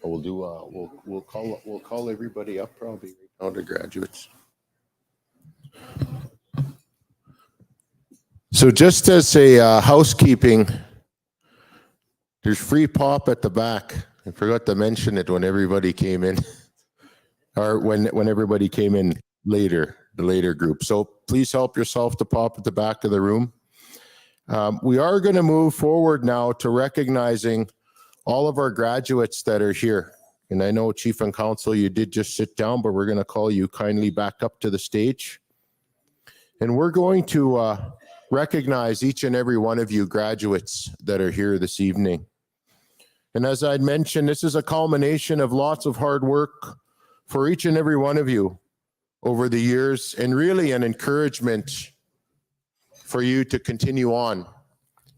We'll do. We'll call everybody up probably right now, the graduates. So just as a housekeeping, there's free pop at the back. I forgot to mention it when everybody came in, or when everybody came in later, the later group. So please help yourself to pop at the back of the room. We are going to move forward now to recognizing all of our graduates that are here. And I know, Chief and Council, you did just sit down, but we're going to call you kindly back up to the stage. And we're going to recognize each and every one of you graduates that are here this evening. And as I'd mentioned, this is a culmination of lots of hard work for each and every one of you over the years, and really an encouragement for you to continue on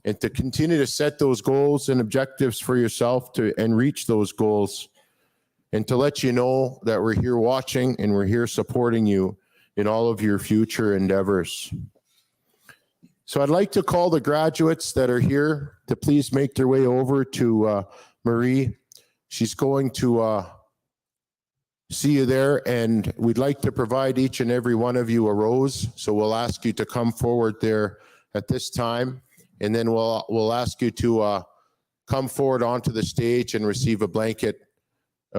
and to continue to set those goals and objectives for yourself and reach those goals, and to let you know that we're here watching and we're here supporting you in all of your future endeavors. So I'd like to call the graduates that are here to please make their way over to Marie. She's going to see you there, and we'd like to provide each and every one of you a rose. So we'll ask you to come forward there at this time, and then we'll ask you to come forward onto the stage and receive a blanket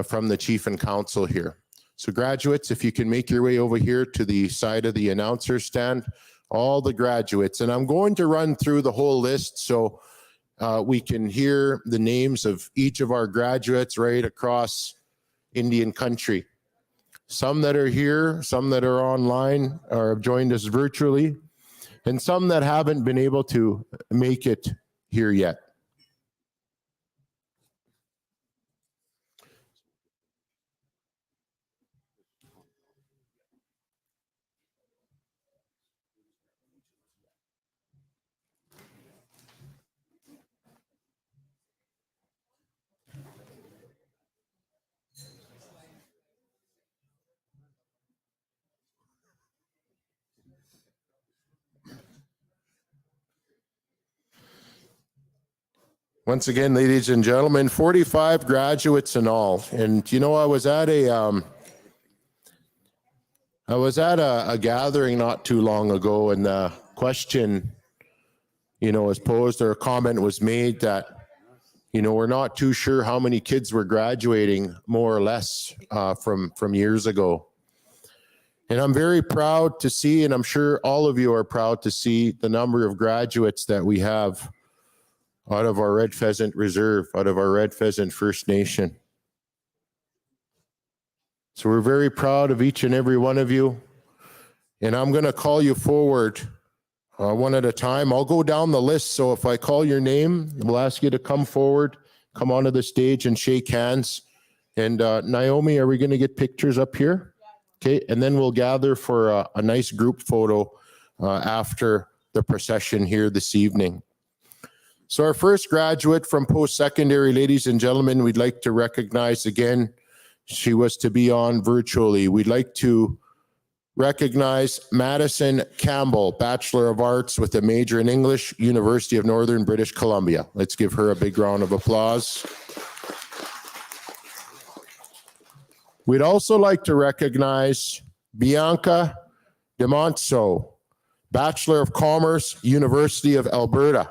from the Chief and Council here. So graduates, if you can make your way over here to the side of the announcer stand, all the graduates. And I'm going to run through the whole list so we can hear the names of each of our graduates right across Indian country. Some that are here, some that are online or have joined us virtually, and some that haven't been able to make it here yet. Once again, ladies and gentlemen, 45 graduates in all. And you know, I was at a gathering not too long ago, and the question, was posed, or a comment was made that, we're not too sure how many kids were graduating, more or less, from years ago. And I'm very proud to see, and I'm sure all of you are proud to see, the number of graduates that we have out of our Red Pheasant Reserve, out of our Red Pheasant First Nation. So we're very proud of each and every one of you. And I'm going to call you forward one at a time. I'll go down the list. So if I call your name, we'll ask you to come forward, come onto the stage and shake hands. And Naomi, are we going to get pictures up here? Okay. And then we'll gather for a nice group photo after the procession here this evening. So our first graduate from post-secondary, ladies and gentlemen, we'd like to recognize again. She was to be on virtually. We'd like to recognize Madison Campbell, Bachelor of Arts with a major in English, University of Northern British Columbia. Let's give her a big round of applause. We'd also like to recognize Bianca DeMontso, Bachelor of Commerce, University of Alberta.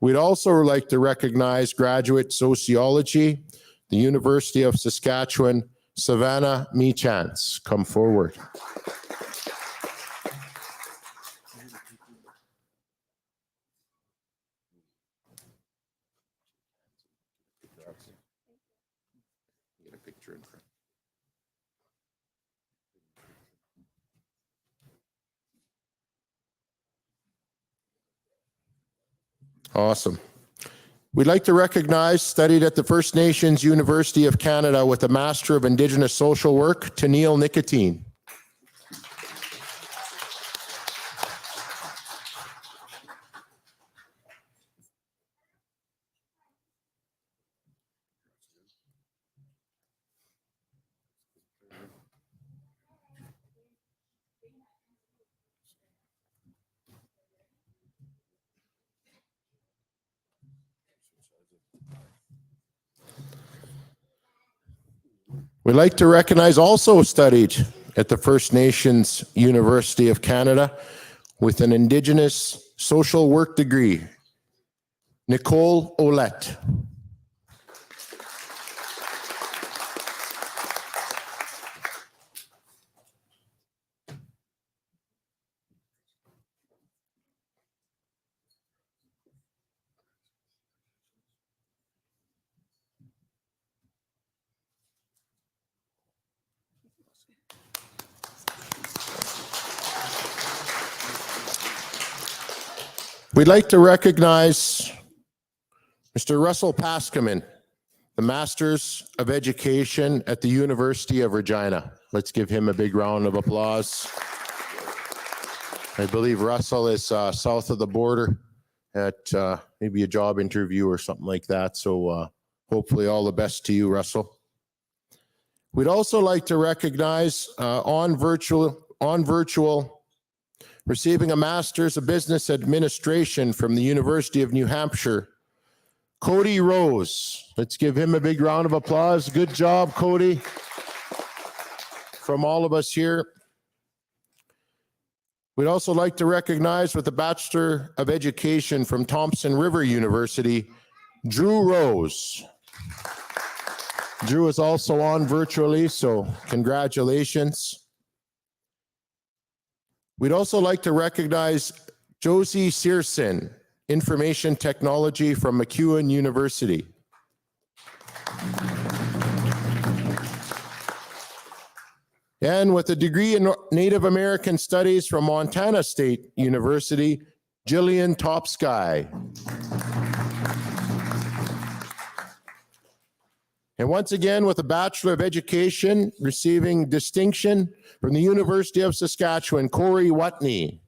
We'd also like to recognize graduate sociology, the University of Saskatchewan, Savannah Meachance. Come forward. Awesome. We'd like to recognize, studied at the First Nations University of Canada with a Master of Indigenous Social Work, Tennille Nicotine. We'd like to recognize also studied at the First Nations University of Canada with an Indigenous Social Work degree, Nicole Olette. We'd like to recognize Mr. Russell Paskaman, the Masters of Education at the University of Regina. Let's give him a big round of applause. I believe Russell is south of the border at maybe a job interview or something like that. So hopefully all the best to you, Russell. We'd also like to recognize on virtual, receiving a Master's of Business Administration from the University of New Hampshire, Cody Rose. Let's give him a big round of applause. Good job, Cody. From all of us here. We'd also like to recognize with a Bachelor of Education from Thompson River University, Drew Rose. Drew is also on virtually, so congratulations. We'd also like to recognize Josie Searson, Information Technology from MacEwan University. And with a degree in Native American Studies from Montana State University, Jillian Topsky. And once again, with a Bachelor of Education, receiving distinction from the University of Saskatchewan, Corey Watney.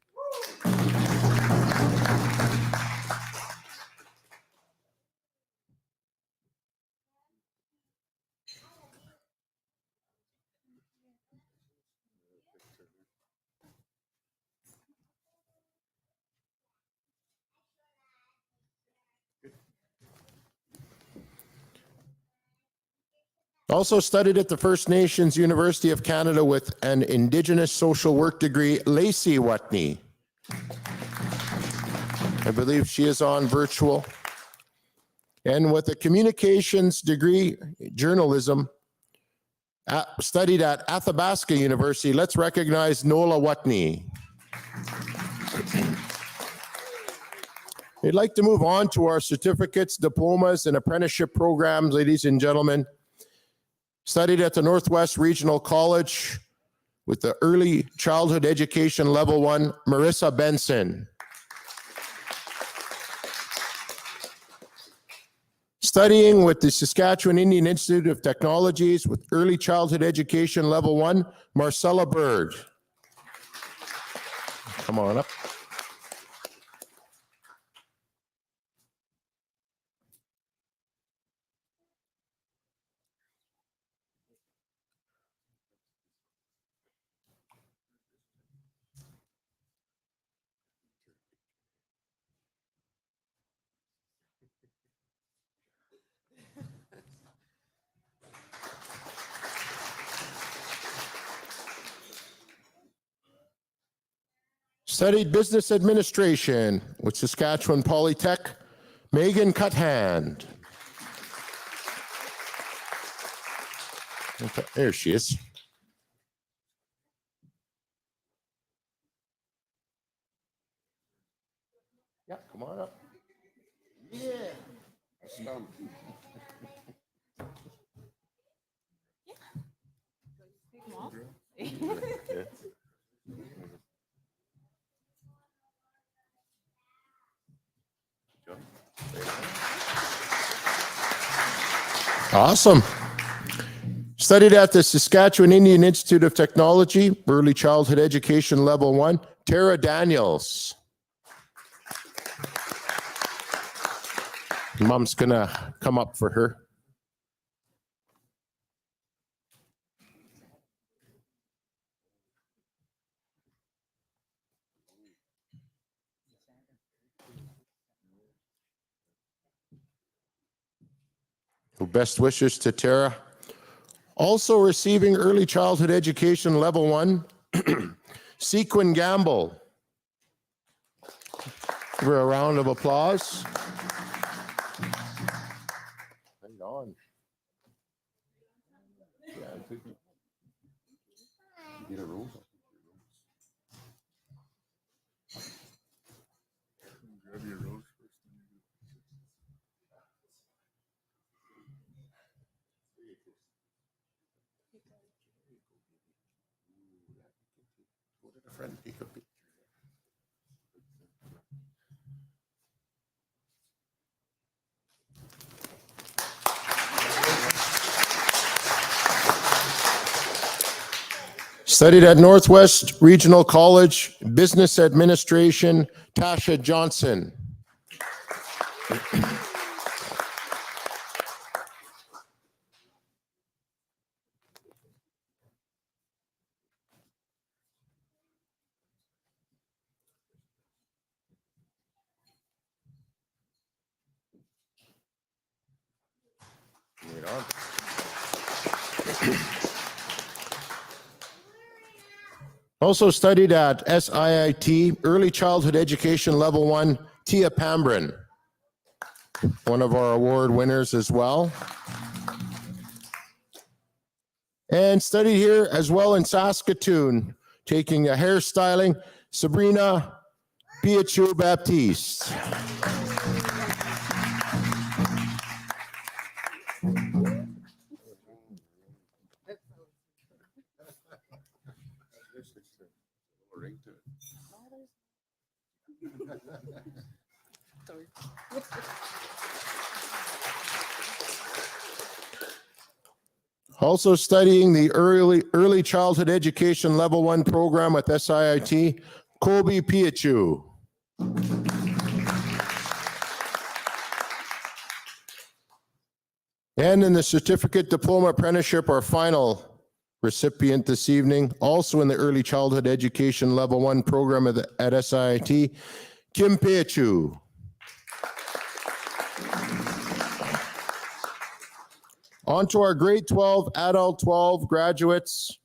Also studied at the First Nations University of Canada with an Indigenous Social Work degree, Lacey Watney. I believe she is on virtual. And with a communications degree, journalism, studied at Athabasca University, let's recognize Nola Watney. We'd like to move on to our certificates, diplomas, and apprenticeship programs, ladies and gentlemen. Studied at the Northwest Regional College with the Early Childhood Education Level 1, Marissa Benson. Studying with the Saskatchewan Indian Institute of Technologies with Early Childhood Education Level 1, Marcella Bird. Come on up. Studied business administration with Saskatchewan Polytech, Megan Cuthand. Okay, there she is. Yeah, come on up. Awesome. Studied at the Saskatchewan Indian Institute of Technology, Early Childhood Education Level 1, Tara Daniels. Mom's gonna come up for her. Best wishes to Tara. Also receiving Early Childhood Education Level 1, Sequin Gamble. Give her a round of applause. Hang on. Get a rose. Grab your rose first. Studied at Northwest Regional College, Business Administration, Tasha Johnson. Also studied at SIIT, Early Childhood Education Level 1, Tia Pambrin, one of our award winners as well. And studied here as well in Saskatoon, taking a hairstyling, Sabrina Piachu Baptiste. Also studying the early childhood education level 1 program with SIIT, Colby Piachu. And in the certificate diploma apprenticeship, our final recipient this evening, also in the early childhood education level 1 program at SIIT, Kim Piachu. On to our grade 12, adult 12 graduates.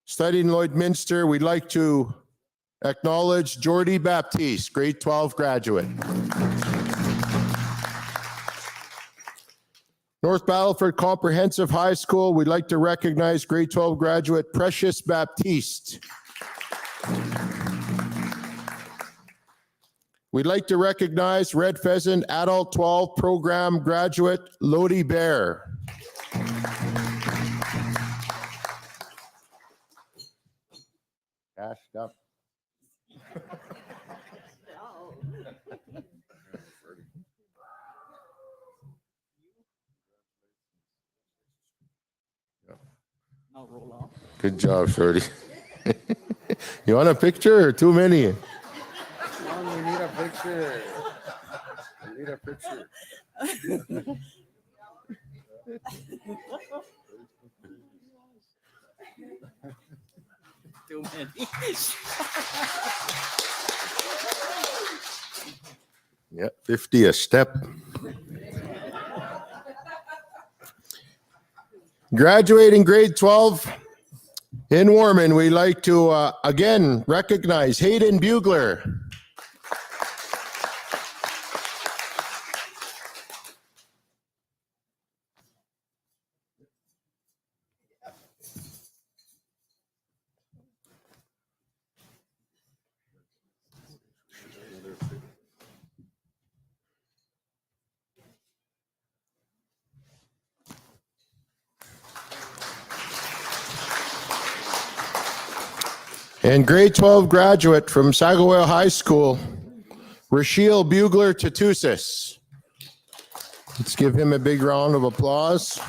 Studied in Lloydminster, we'd like to acknowledge Jordy Baptiste, grade 12 graduate. North Battleford Comprehensive High School, we'd like to recognize grade 12 graduate Precious Baptiste. We'd like to recognize Red Pheasant Adult 12 Program graduate Lodi Bear. hashed up. Good job, Shorty. You want a picture or too many? We need a picture. We need a picture. Too many. Yeah, 50 a step. Graduating grade 12 in Warman, we like to again recognize Hayden Bugler. And grade 12 graduate from Sagawau High School, Rashiel Bugler Tatusis. Let's give him a big round of applause.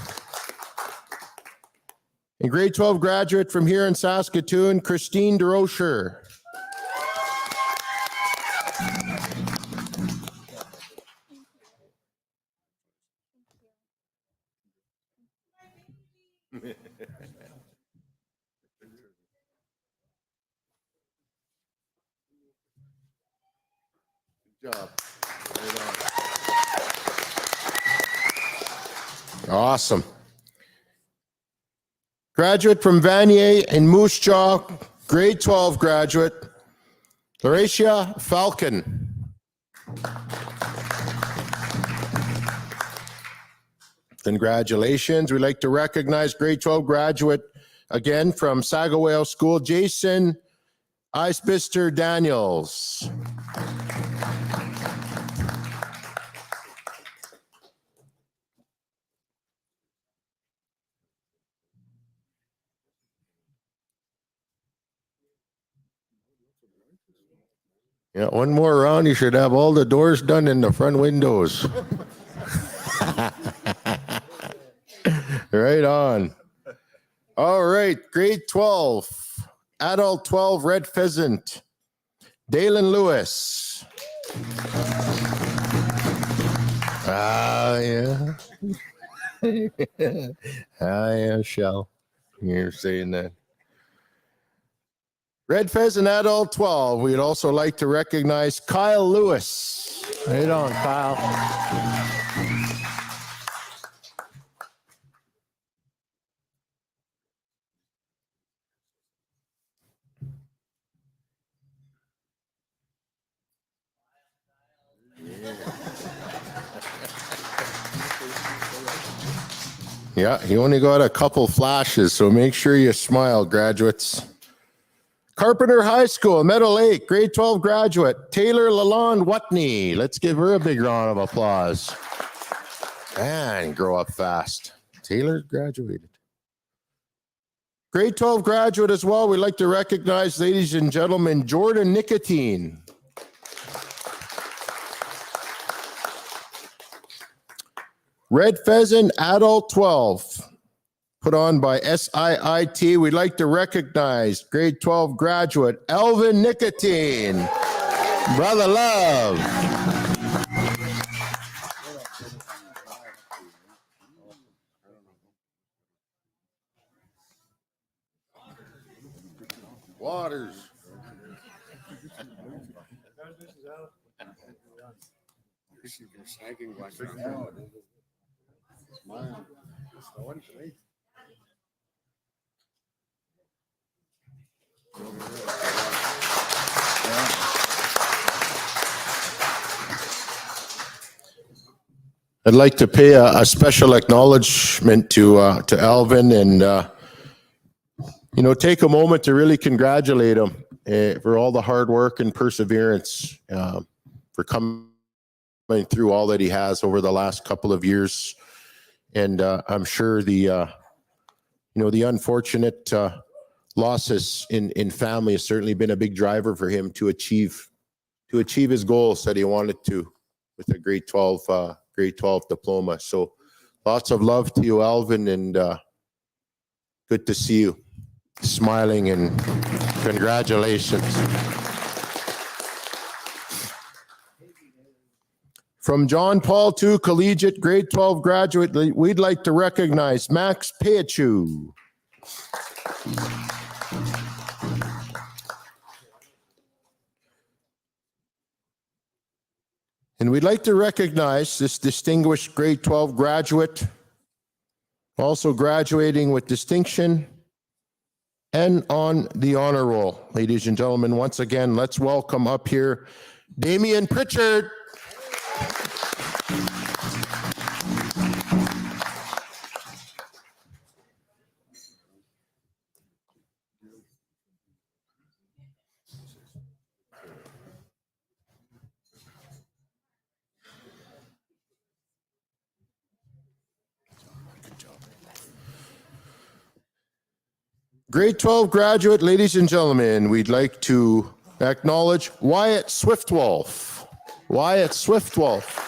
And grade 12 graduate from here in Saskatoon, Christine DeRocher. Good job. Awesome. Graduate from Vanier and Moose Jaw, grade 12 graduate, Lauracia Falcon. Congratulations. We'd like to recognize grade 12 graduate again from Sagawau School, Jason Eisbister Daniels. Yeah, one more round, you should have all the doors done in the front windows. Right on. All right, grade 12, adult 12, Red Pheasant, Dalen Lewis. Yeah. Yeah, Shell. You're saying that. Red Pheasant adult 12. We'd also like to recognize Kyle Lewis. Right on, Kyle. Yeah, he only got a couple flashes, so make sure you smile, graduates. Carpenter High School, Meadow Lake, grade 12 graduate, Taylor Lalonde Watney. Let's give her a big round of applause. And grow up fast. Taylor graduated. Grade 12 graduate as well. We'd like to recognize, ladies and gentlemen, Jordan Nicotine. Red Pheasant adult 12. Put on by SIIT. We'd like to recognize grade 12 graduate Elvin Nicotine. Brother Love. Waters. I'd like to pay a special acknowledgement to Alvin and take a moment to really congratulate him for all the hard work and perseverance, for coming through all that he has over the last couple of years. And I'm sure the unfortunate losses in family has certainly been a big driver for him to achieve his goals that he wanted to with a grade 12 diploma. So lots of love to you, Alvin, and good to see you smiling, and congratulations. From John Paul II Collegiate Grade 12 graduate, we'd like to recognize Max Payachu. And we'd like to recognize this distinguished grade 12 graduate, also graduating with distinction and on the honor roll. Ladies and gentlemen, once again, let's welcome up here Damian Pritchard. Grade 12 graduate, ladies and gentlemen, we'd like to acknowledge Wyatt Swiftwolf. Wyatt Swiftwolf.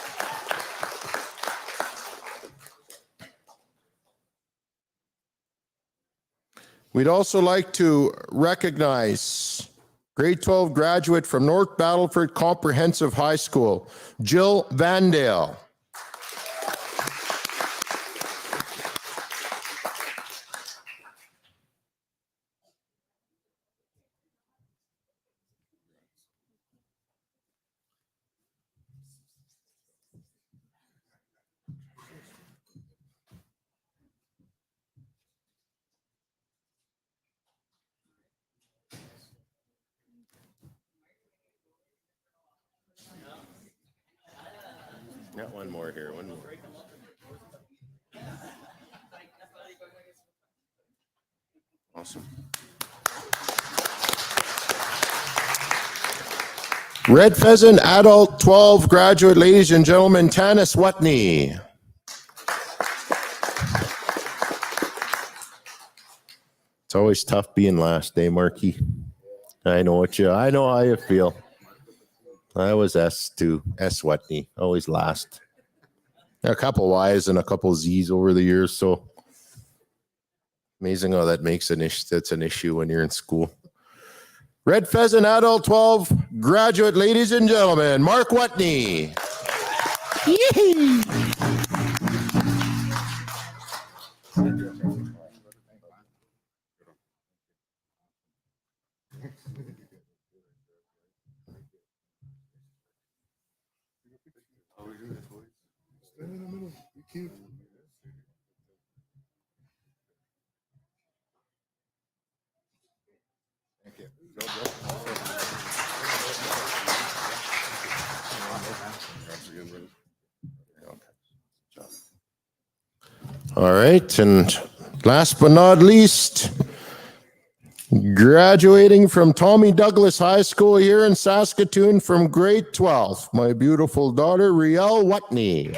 We'd also like to recognize grade 12 graduate from North Battleford Comprehensive High School, Jill Vandale. Got one more here, one more. Awesome. Red Pheasant Adult 12 graduate, ladies and gentlemen, Tanis Watney. It's always tough being last, eh, Marky? I know how you feel. I was S too, S Watney, always last. A couple Y's and a couple Z's over the years, so amazing how that makes that's an issue when you're in school. Red Pheasant Adult 12 graduate, ladies and gentlemen, Mark Watney. Yee-hee. Stand in the middle. You keep. Thank you. All right, and last but not least, graduating from Tommy Douglas High School here in Saskatoon from grade 12, my beautiful daughter, Riel Watney.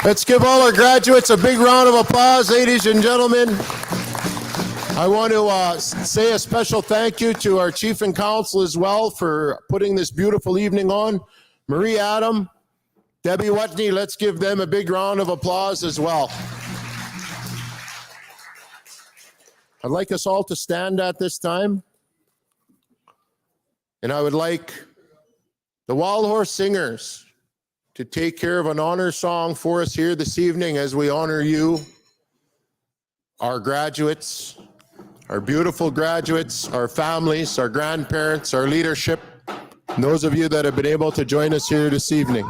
Let's give all our graduates a big round of applause, ladies and gentlemen. I want to say a special thank you to our chief and council as well for putting this beautiful evening on. Marie Adam, Debbie Watney, let's give them a big round of applause as well. I'd like us all to stand at this time. And I would like the Wild Horse Singers to take care of an honor song for us here this evening as we honor you, our graduates, our beautiful graduates, our families, our grandparents, our leadership, and those of you that have been able to join us here this evening.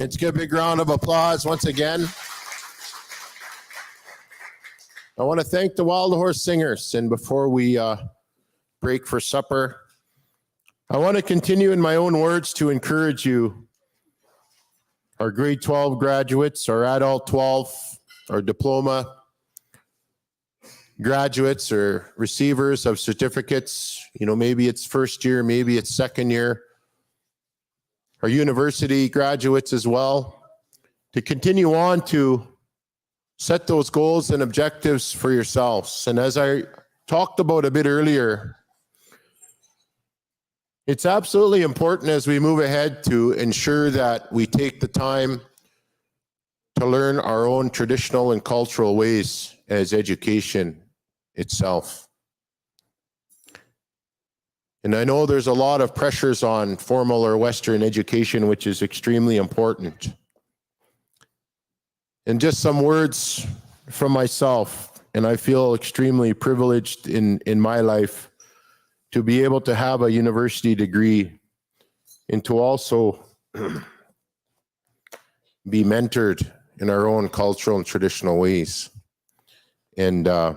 Let's give a big round of applause once again. I want to thank the Wild Horse Singers. And before we break for supper, I want to continue in my own words to encourage you, our grade 12 graduates, our adult 12, our diploma graduates or receivers of certificates. You know, maybe it's first year, maybe it's second year. Our university graduates as well, to continue on to set those goals and objectives for yourselves. And as I talked about a bit earlier, it's absolutely important as we move ahead to ensure that we take the time to learn our own traditional and cultural ways as education itself. And I know there's a lot of pressures on formal or Western education, which is extremely important. And just some words from myself, and I feel extremely privileged in my life to be able to have a university degree and to also be mentored in our own cultural and traditional ways. And I'd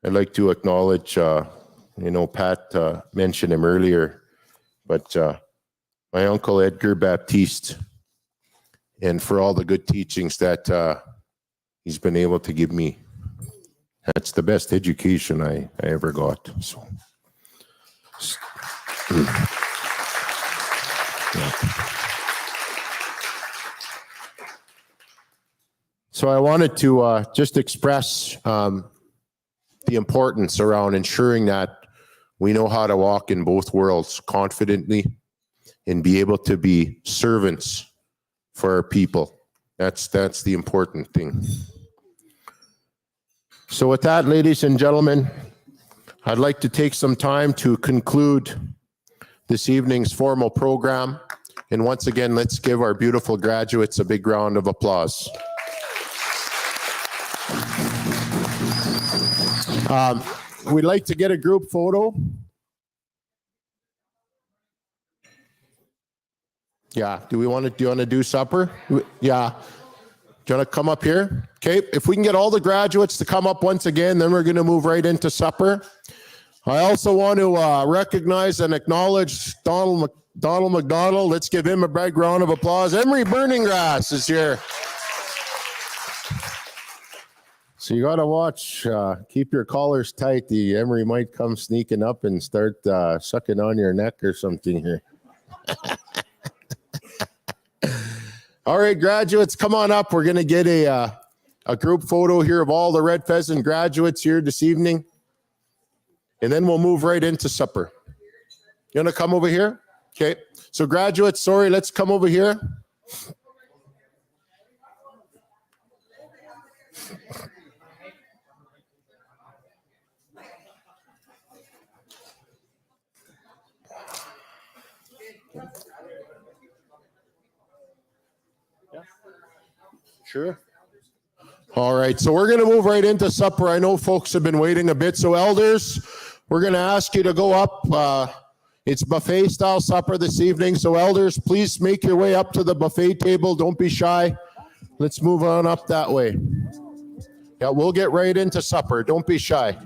like to acknowledge, Pat mentioned him earlier, but my uncle Edgar Baptiste, and for all the good teachings that he's been able to give me. That's the best education I ever got. So, So I wanted to just express the importance around ensuring that we know how to walk in both worlds confidently and be able to be servants for our people. That's the important thing. So with that, ladies and gentlemen, I'd like to take some time to conclude this evening's formal program. And once again, let's give our beautiful graduates a big round of applause. We'd like to get a group photo. Yeah, do you want to do supper? Yeah. Do you want to come up here? Okay, if we can get all the graduates to come up once again, then we're going to move right into supper. I also want to recognize and acknowledge Donald McDonald. Let's give him a big round of applause. Emery Burning Grass is here. So you got to watch, keep your collars tight. The Emery might come sneaking up and start sucking on your neck or something here. All right, graduates, come on up. We're going to get a group photo here of all the Red Pheasant graduates here this evening. And then we'll move right into supper. You want to come over here? Okay. So graduates, sorry, let's come over here. Sure. All right, so we're going to move right into supper. I know folks have been waiting a bit. So elders, we're going to ask you to go up. It's buffet style supper this evening. So elders, please make your way up to the buffet table. Don't be shy. Let's move on up that way. Yeah, we'll get right into supper. Don't be shy.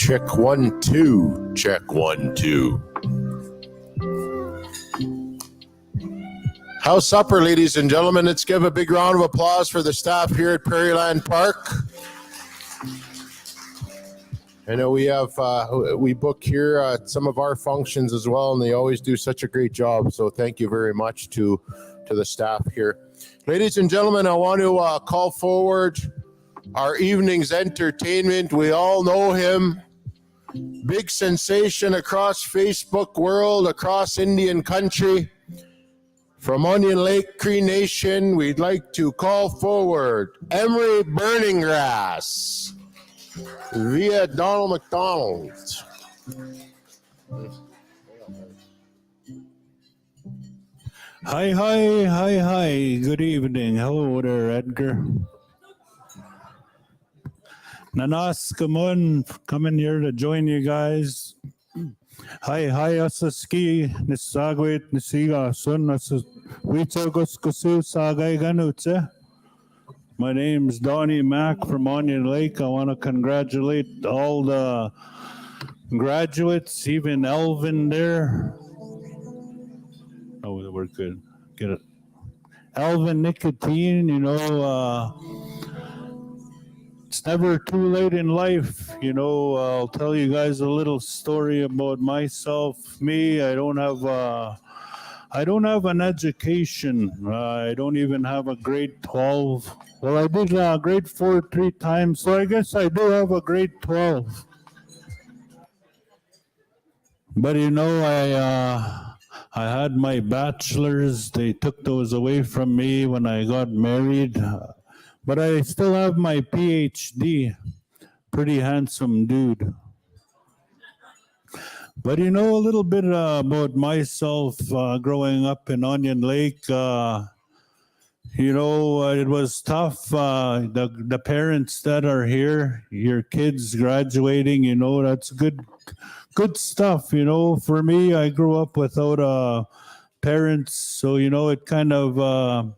Check 1, 2. Check 1, 2. House supper, ladies and gentlemen. Let's give a big round of applause for the staff here at Prairieland Park. I know we book here at some of our functions as well, and they always do such a great job. So thank you very much to the staff here. Ladies and gentlemen, I want to call forward our evening's entertainment. We all know him. Big sensation across Facebook world, across Indian country. From Onion Lake Cree Nation, we'd like to call forward Emery Burning Grass via Donald McDonald. Hi. Good evening. Hello there, Edgar. Nanas, come on. Coming here to join you guys. Hi, asaski, nisagwit, nisiga, sun, asawitagos kusu, sagay ganutse. My name's Donnie Mack from Onion Lake. I want to congratulate all the graduates, even Elvin there. Oh, we're good. Get it. Elvin Nicotine, it's never too late in life. I'll tell you guys a little story about myself. Me, I don't have an education. I don't even have a grade 12. Well, I did grade 4 3 times, so I guess I do have a grade 12. But I had my bachelor's. They took those away from me when I got married. But I still have my PhD. Pretty handsome dude. But a little bit about myself growing up in Onion Lake. It was tough. The parents that are here, your kids graduating, that's good stuff. For me, I grew up without parents, so it kind of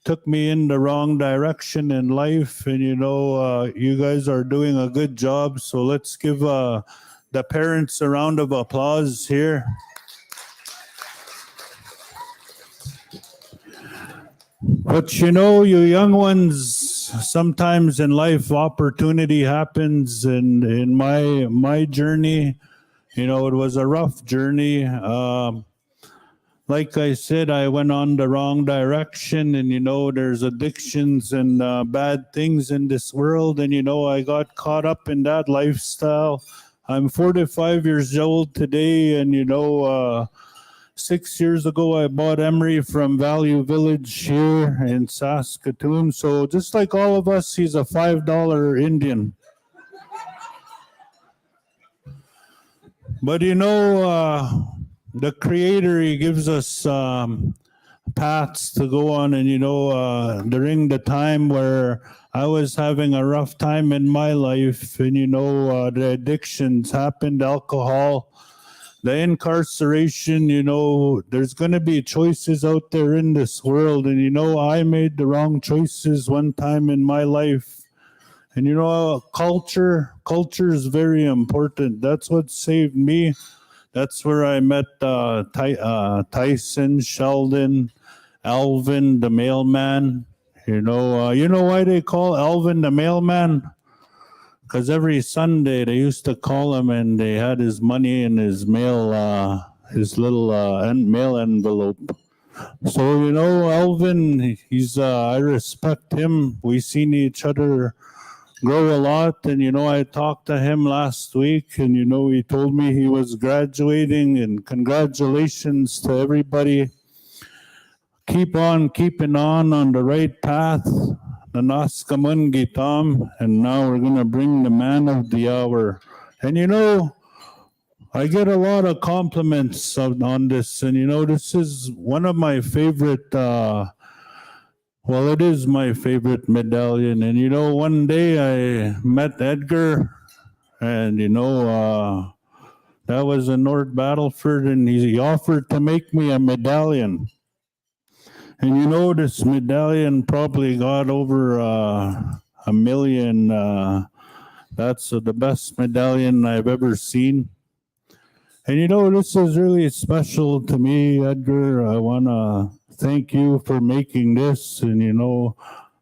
took me in the wrong direction in life. And you guys are doing a good job, so let's give the parents a round of applause here. But you young ones, sometimes in life opportunity happens, and in my journey, it was a rough journey. Like I said, I went on the wrong direction, and there's addictions and bad things in this world, and I got caught up in that lifestyle. I'm 45 years old today, and 6 years ago I bought Emery from Value Village here in Saskatoon. So just like all of us, he's a $5 Indian. But the Creator, he gives us paths to go on. And during the time where I was having a rough time in my life, and the addictions happened, alcohol, the incarceration, there's going to be choices out there in this world. And I made the wrong choices one time in my life. And culture is very important. That's what saved me. That's where I met Tyson, Sheldon, Alvin, the mailman. You know why they call Alvin the mailman? Because every Sunday they used to call him, and they had his money in his mail, his little mail envelope. So Alvin, he's I respect him. We seen each other grow a lot, and I talked to him last week, and he told me he was graduating, and congratulations to everybody. Keep on keeping on the right path. Nanaskamun Gitam, and now we're gonna bring the man of the hour. And I get a lot of compliments on this, and this is one of my favorite it is my favorite medallion. And one day I met Edgar, and that was in North Battleford, and he offered to make me a medallion. And this medallion probably got over $1 million That's the best medallion I've ever seen. And you know, this is really special to me, Edgar. I want to thank you for making this. And you know,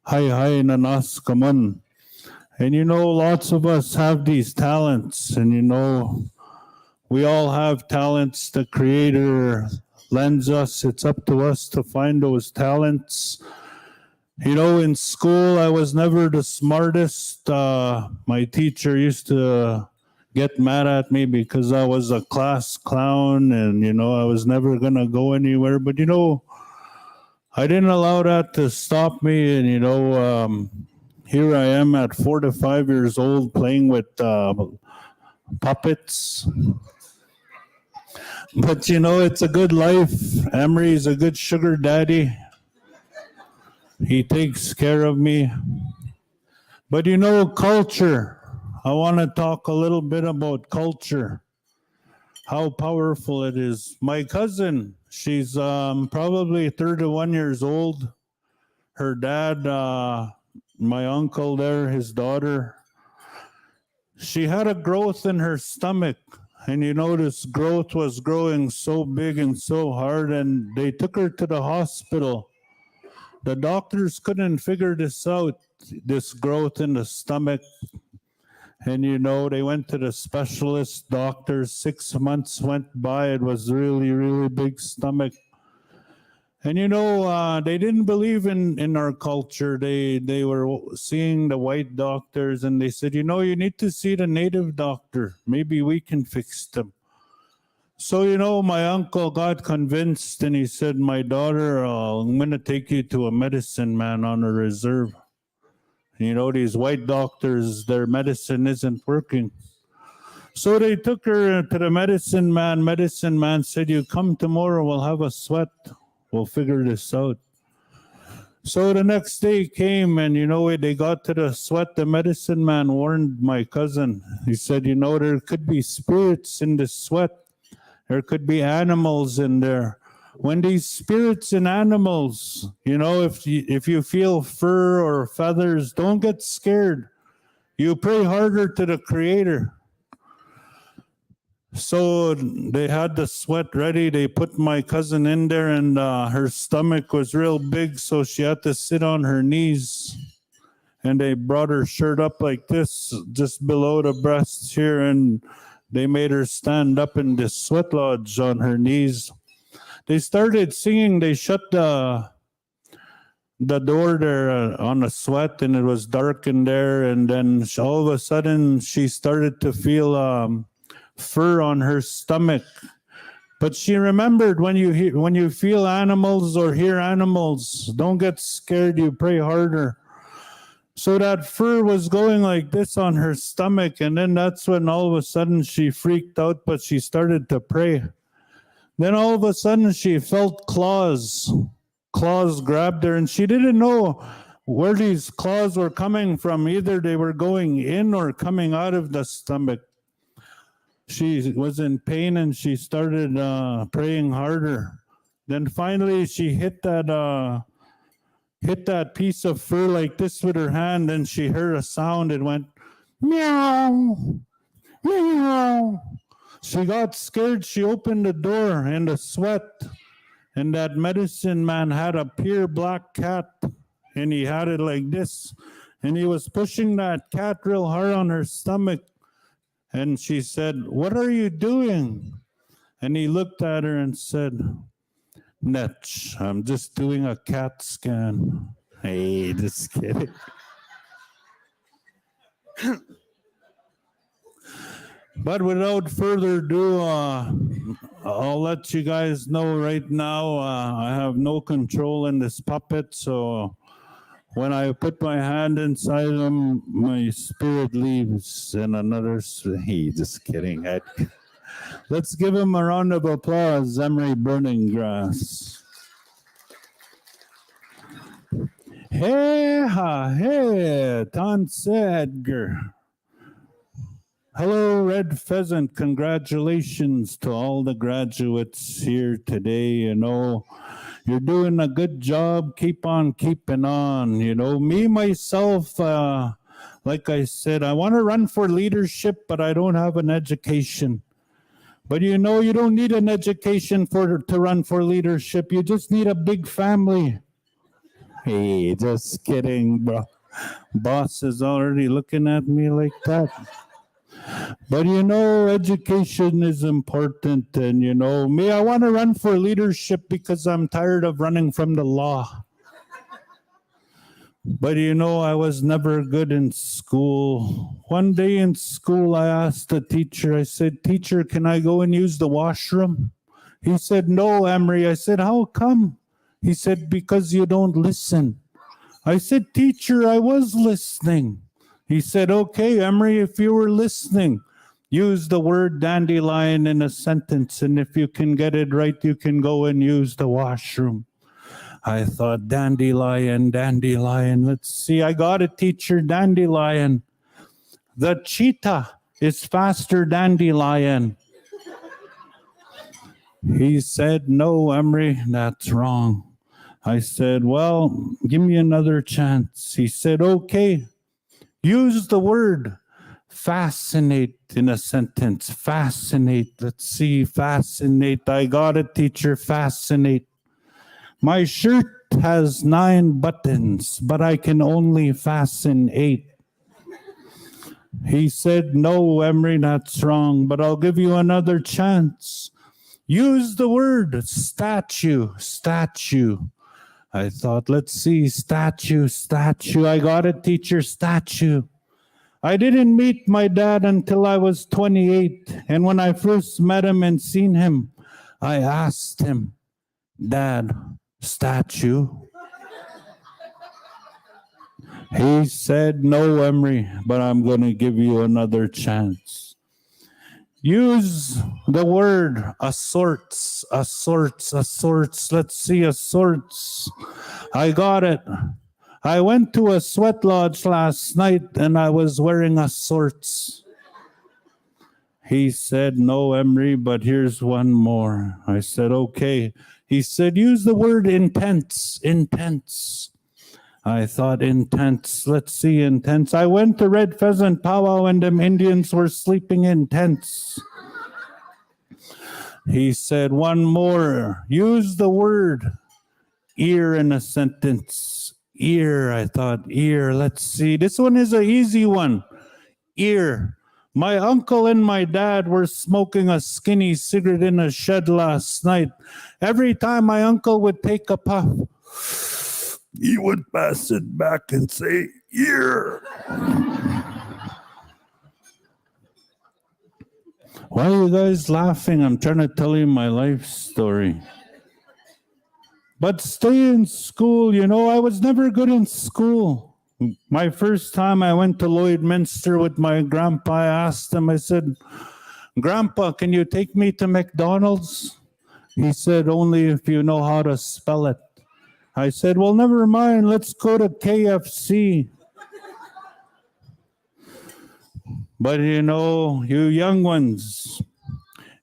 hi nanas kaman. And you know, lots of us have these talents. And you know, we all have talents the Creator lends us. It's up to us to find those talents. You know, in school, I was never the smartest. My teacher used to get mad at me because I was a class clown and, you know, I was never going to go anywhere. But, you know, I didn't allow that to stop me. And, you know, here I am at 4 to 5 years old playing with puppets. But, you know, it's a good life. Emery's a good sugar daddy. He takes care of me. But you know, culture. I want to talk a little bit about culture, how powerful it is. My cousin, she's probably 31 years old. Her dad, my uncle there, his daughter, she had a growth in her stomach. And you know, this growth was growing so big and so hard, and they took her to the hospital. The doctors couldn't figure this out, this growth in the stomach. And, you know, they went to the specialist doctors. 6 months went by. It was really, really big stomach. And, you know, they didn't believe in our culture. They were seeing the white doctors, and they said, you know, you need to see the native doctor. Maybe we can fix them. So, you know, my uncle got convinced and he said, my daughter, I'm going to take you to a medicine man on a reserve. And, you know, these white doctors, their medicine isn't working. So they took her to the medicine man. Medicine man said, you come tomorrow, we'll have a sweat. We'll figure this out. So the next day came and, you know, they got to the sweat. The medicine man warned my cousin. He said, you know, there could be spirits in the sweat. There could be animals in there. When these spirits and animals, you know, if you feel fur or feathers, don't get scared. You pray harder to the Creator. So they had the sweat ready. They put my cousin in there, and her stomach was real big, so she had to sit on her knees. And they brought her shirt up like this, just below the breasts here, and they made her stand up in this sweat lodge on her knees. They started singing. They shut the door there on the sweat, and it was dark in there. And then all of a sudden, she started to feel fur on her stomach. But she remembered, when you feel animals or hear animals, don't get scared. You pray harder. So that fur was going like this on her stomach, and then that's when all of a sudden she freaked out, but she started to pray. Then all of a sudden she felt claws. Claws grabbed her, and she didn't know where these claws were coming from. Either they were going in or coming out of the stomach. She was in pain, and she started praying harder. Then finally she hit that piece of fur like this with her hand, and she heard a sound. It went, meow, meow. She got scared. She opened the door in the sweat, and that medicine man had a pure black cat, and he had it like this, and he was pushing that cat real hard on her stomach. And she said, what are you doing? And he looked at her and said, Netch, I'm just doing a CAT scan. Hey, just kidding. But without further ado, I'll let you guys know right now, I have no control in this puppet, so when I put my hand inside him, my spirit leaves and another, hey, just kidding. Let's give him a round of applause, Emery Burning Grass. Hey, hey, Tanse Edgar. Hello, Red Pheasant. Congratulations to all the graduates here today. You know, you're doing a good job. Keep on keeping on. You know, me, myself, Like I said, I want to run for leadership, but I don't have an education. But you know, you don't need an education to run for leadership. You just need a big family. Hey, just kidding, bro. Boss is already looking at me like that. But you know, education is important. And you know, me, I want to run for leadership because I'm tired of running from the law. But you know, I was never good in school. One day in school, I asked the teacher, I said, "Teacher, can I go and use the washroom?" He said, "No, Emery." I said, "How come?" He said, "Because you don't listen." I said, "Teacher, I was listening." He said, "Okay, Emery, if you were listening, use the word dandelion in a sentence. And if you can get it right, you can go and use the washroom." I thought, dandelion, dandelion. Let's see, I got it, teacher, dandelion. The cheetah is faster, dandelion. He said, "No, Emery, that's wrong." I said, "Well, give me another chance." He said, "Okay, use the word fascinate in a sentence. Fascinate. Let's see, fascinate. I got it, teacher, fascinate. My shirt has 9 buttons, but I can only fasten 8. He said, "No, Emery, that's wrong, but I'll give you another chance. Use the word statue, statue." I thought, let's see, statue, statue. I got it, teacher, statue. I didn't meet my dad until I was 28. And when I first met him and seen him, I asked him, "Dad, statue?" He said, "No, Emery, but I'm going to give you another chance. Use the word assorts, assorts, assorts. Let's see, assorts." I got it. I went to a sweat lodge last night and I was wearing assorts. He said, "No, Emery, but here's one more." I said, "Okay." He said, "Use the word intense, intense." I thought, intense. Let's see, intense. I went to Red Pheasant Powwow and them Indians were sleeping in tents. He said, "One more. Use the word ear in a sentence." Ear. I thought, ear. Let's see. This one is an easy one. Ear. My uncle and my dad were smoking a skinny cigarette in a shed last night. Every time my uncle would take a puff, he would pass it back and say, "Ear." Why are you guys laughing? I'm trying to tell you my life story. But stay in school. You know, I was never good in school. My first time I went to Lloydminster with my grandpa, I asked him, I said, "Grandpa, can you take me to McDonald's?" He said, "Only if you know how to spell it." I said, "Well, never mind. Let's go to KFC." But you know, you young ones,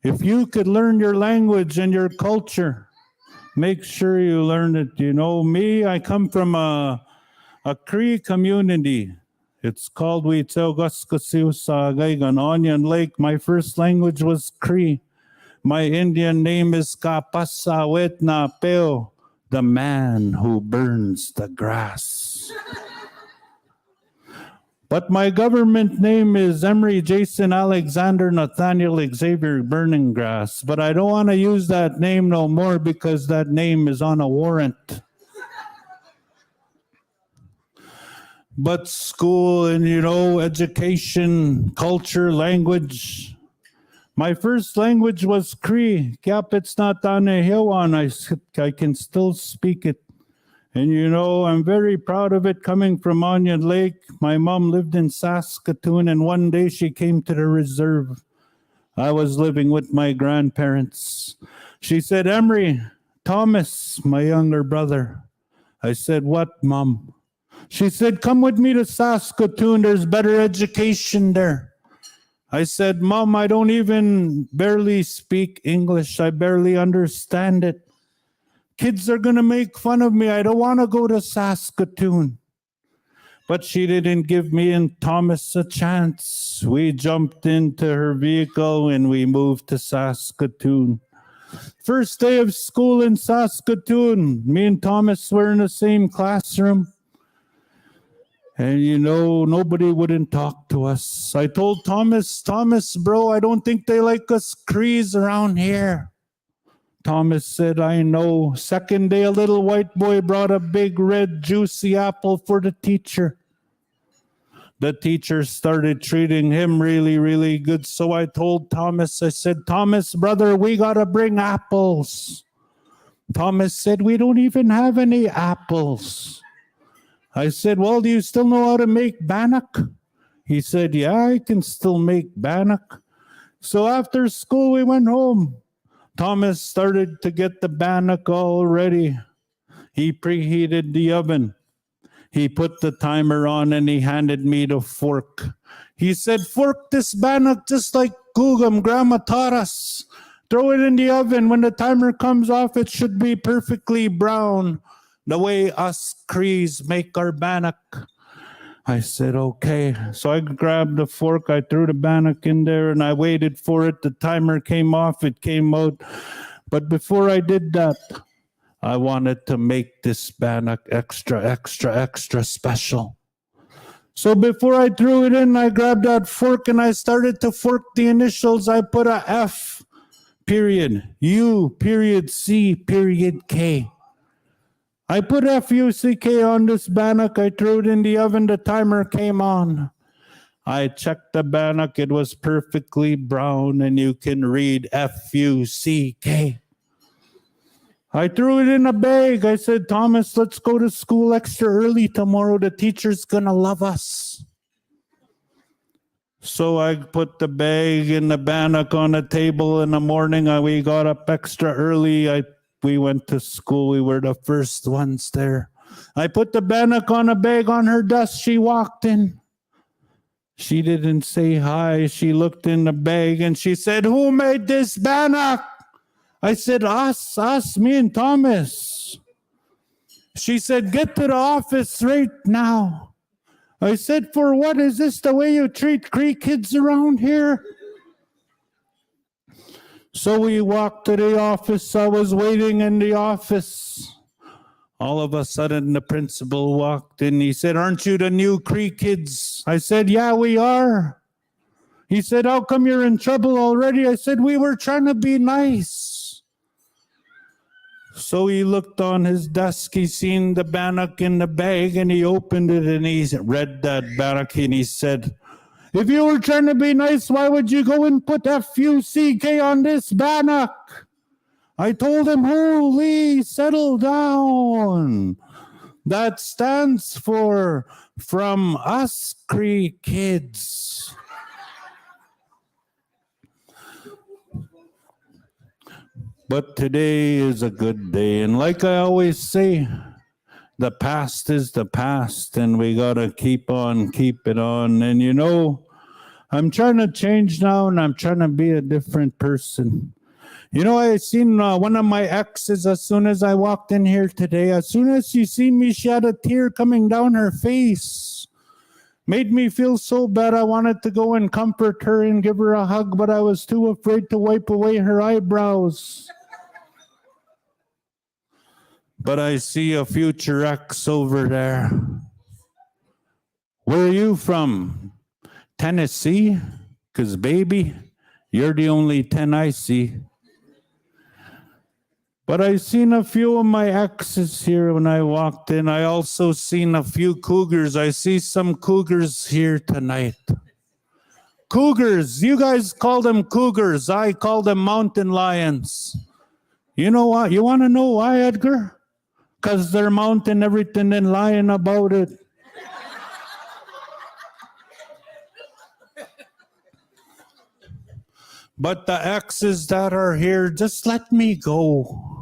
if you could learn your language and your culture, make sure you learn it. You know, me, I come from a Cree community. It's called Huitzelguskasiusagaigan, Onion Lake. My first language was Cree. My Indian name is Kapasawetna Peo, the man who burns the grass. But my government name is Emery Jason Alexander Nathaniel Xavier Burning Grass. But I don't want to use that name no more because that name is on a warrant. But school and, you know, education, culture, language. My first language was Cree. I can still speak it. And you know, I'm very proud of it coming from Onion Lake. My mom lived in Saskatoon and one day she came to the reserve. I was living with my grandparents. She said, "Emery, Thomas, my younger brother." I said, "What, Mom?" She said, "Come with me to Saskatoon. There's better education there." I said, "Mom, I don't even barely speak English. I barely understand it. Kids are going to make fun of me. I don't want to go to Saskatoon." But she didn't give me and Thomas a chance. We jumped into her vehicle and we moved to Saskatoon. First day of school in Saskatoon, me and Thomas were in the same classroom. And you know, nobody wouldn't talk to us. I told Thomas, bro, I don't think they like us Crees around here. Thomas said, I know. Second day, a little white boy brought a big red juicy apple for the teacher. The teacher started treating him really, really good. So I told Thomas, I said, Thomas, brother, we got to bring apples. Thomas said, we don't even have any apples. I said, well, do you still know how to make bannock? He said, yeah, I can still make bannock. So after school, we went home. Thomas started to get the bannock all ready. He preheated the oven. He put the timer on and he handed me the fork. He said, fork this bannock just like Googum, Grandma taught us. Throw it in the oven. When the timer comes off, it should be perfectly brown, the way us Crees make our bannock. I said, okay. So I grabbed the fork, I threw the bannock in there, and I waited for it. The timer came off, it came out. But before I did that, I wanted to make this bannock extra, extra, extra special. So before I threw it in, I grabbed that fork and I started to fork the initials. I put a F, period, U, period, C, period, K. I put F-U-C-K on this bannock. I threw it in the oven. The timer came on. I checked the bannock. It was perfectly brown, and you can read F-U-C-K. I threw it in a bag. I said, Thomas, let's go to school extra early tomorrow. The teacher's gonna love us. So I put the bag and the bannock on the table in the morning. We got up extra early. We went to school. We were the first ones there. I put the bannock on a bag on her desk. She walked in. She didn't say hi. She looked in the bag and she said, who made this bannock? I said, us, me and Thomas. She said, get to the office right now. I said, for what? Is this the way you treat Cree kids around here? So we walked to the office. I was waiting in the office. All of a sudden, the principal walked in. He said, aren't you the new Cree kids? I said, yeah, we are. He said, how come you're in trouble already? I said, we were trying to be nice. So he looked on his desk. He seen the bannock in the bag, and he opened it, and he read that bannock, and he said, if you were trying to be nice, why would you go and put F-U-C-K on this bannock? I told him, holy, settle down. That stands for From Us Cree Kids. But today is a good day. And like I always say, the past is the past, and we got to keep it on. And you know, I'm trying to change now, and I'm trying to be a different person. You know, I seen one of my exes as soon as I walked in here today. As soon as she seen me, she had a tear coming down her face. Made me feel so bad. I wanted to go and comfort her and give her a hug, but I was too afraid to wipe away her eyebrows. But I see a future ex over there. Where are you from? Tennessee? 'Cause baby, you're the only 10 I see. But I seen a few of my exes here when I walked in. I also seen a few cougars. I see some cougars here tonight. Cougars, you guys call them cougars. I call them mountain lions. You know what? You want to know why, Edgar? Because they're mountain everything and lying about it. But the exes that are here, just let me go.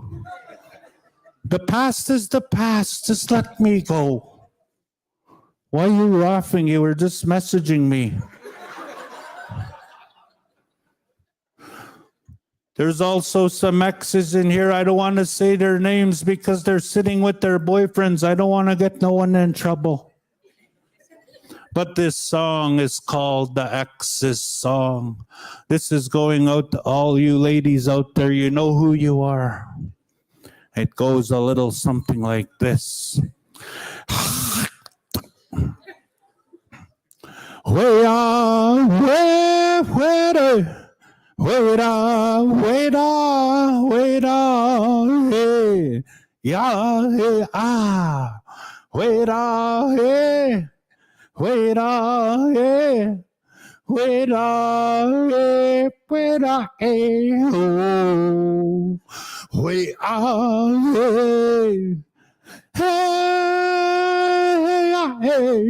The past is the past. Just let me go. Why are you laughing? You were just messaging me. There's also some exes in here. I don't want to say their names because they're sitting with their boyfriends. I don't want to get no one in trouble. But this song is called the Ex's song. This is going out to all you ladies out there. You know who you are. It goes a little something like this. Way on, way, wait on, hey, yeah, hey, ah, wait on, hey, wait on, hey, wait on, hey, wait on, hey, oh, wait on, hey. Hey, hey,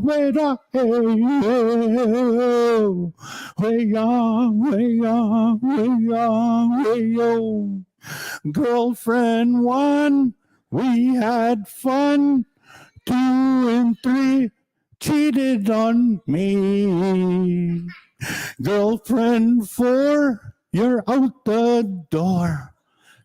wait up, hey, oh, way on, way on, way on, way on. Girlfriend one, we had fun. 2 and 3 cheated on me. Girlfriend 4, you're out the door.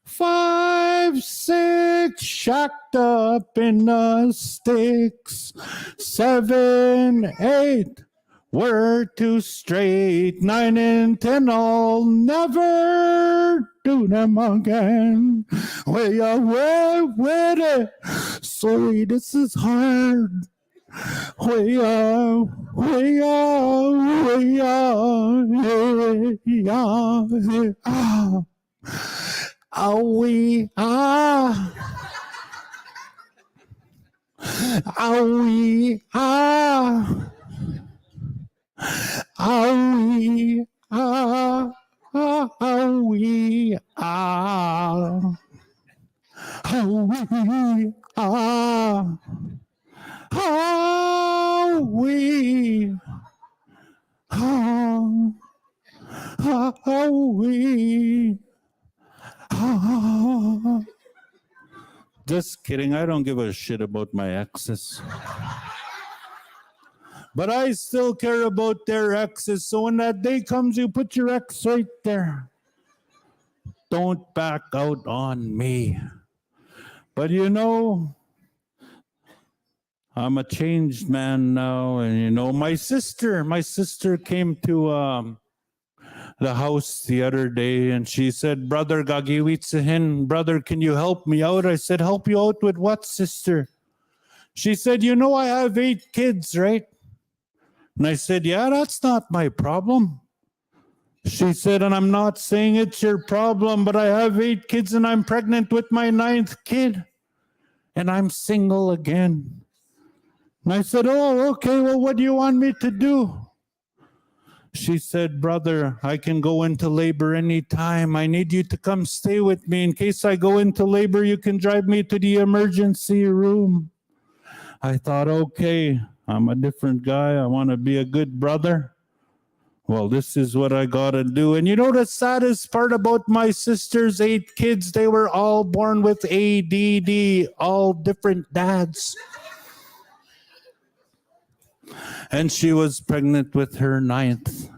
5, 6, shacked up in the sticks. 7, 8, we're too straight. 9 and 10, I'll never do them again. Way away with it. Sorry, this is hard. Way up, way up, way up, way up, way up. Ah, we are. Ah, we are. Ah, we are. Ah, we are. Ah, we are. Ah, we are. Ah, we. Just kidding. I don't give a shit about my exes. But I still care about their exes. So when that day comes, you put your ex right there. Don't back out on me. But you know, I'm a changed man now. And you know, my sister came to the house the other day and she said, Brother Gagiwitsahin, brother, can you help me out? I said, help you out with what, sister? She said, you know, I have 8 kids, right? And I said, yeah, that's not my problem. She said, and I'm not saying it's your problem, but I have 8 kids and I'm pregnant with my 9th kid and I'm single again. And I said, oh, okay, well, what do you want me to do? She said, brother, I can go into labor anytime. I need you to come stay with me. In case I go into labor, you can drive me to the emergency room. I thought, okay, I'm a different guy. I want to be a good brother. Well, this is what I got to do. And you know the saddest part about my sister's 8 kids? They were all born with ADD, all different dads. And she was pregnant with her 9th.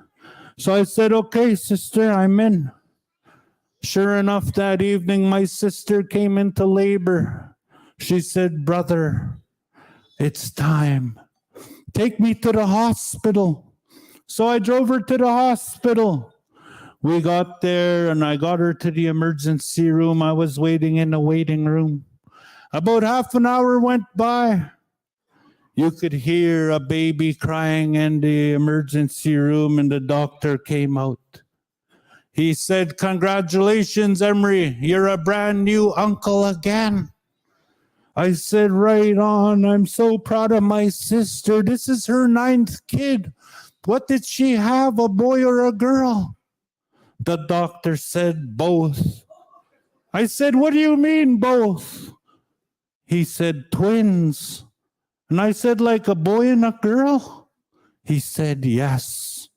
So I said, okay, sister, I'm in. Sure enough, that evening, my sister came into labor. She said, brother, it's time. Take me to the hospital. So I drove her to the hospital. We got there and I got her to the emergency room. I was waiting in the waiting room. About half an hour went by. You could hear a baby crying in the emergency room and the doctor came out. He said, congratulations, Emery. You're a brand new uncle again. I said, right on. I'm so proud of my sister. This is her 9th kid. What did she have, a boy or a girl? The doctor said, both. I said, what do you mean both? He said, twins. And I said, like a boy and a girl? He said, yes.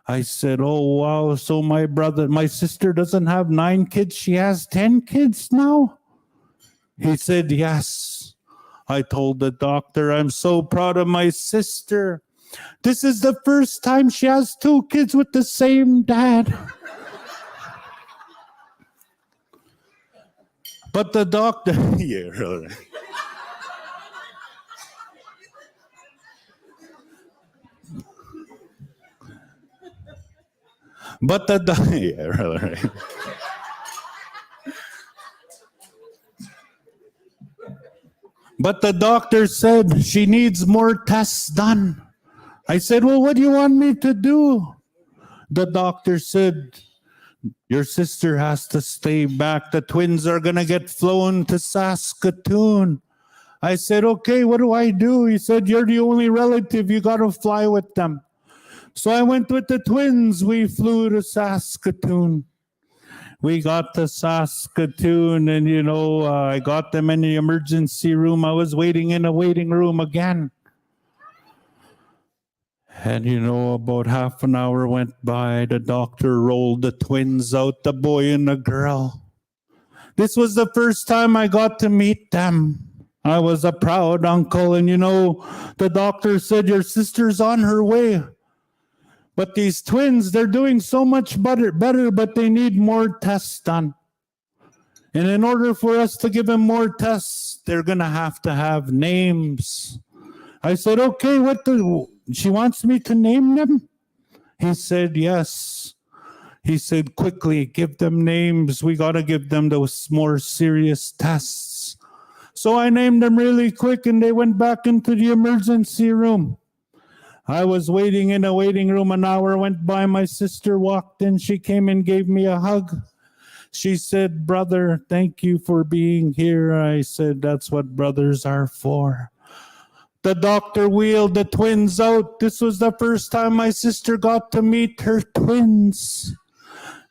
I said, oh, wow. So my sister doesn't have 9 kids. She has 10 kids now? He said, yes. I told the doctor, I'm so proud of my sister. This is the first time she has 2 kids with the same dad. But the doctor, yeah, really. But yeah, right. But the doctor said she needs more tests done. I said, well, what do you want me to do? The doctor said, your sister has to stay back. The twins are going to get flown to Saskatoon. I said, okay, what do I do? He said, you're the only relative. You got to fly with them. So I went with the twins. We flew to Saskatoon. We got to Saskatoon and, I got them in the emergency room. I was waiting in a waiting room again. And, about half an hour went by. The doctor rolled the twins out, the boy and the girl. This was the first time I got to meet them. I was a proud uncle. And, the doctor said, your sister's on her way. But these twins, they're doing so much better, but they need more tests done. And in order for us to give them more tests, they're going to have names. I said, okay, she wants me to name them? He said, yes. He said, quickly, give them names. We got to give them those more serious tests. So I named them really quick, and they went back into the emergency room. I was waiting in a waiting room. An hour went by. My sister walked in. She came and gave me a hug. She said, brother, thank you for being here. I said, that's what brothers are for. The doctor wheeled the twins out. This was the first time my sister got to meet her twins.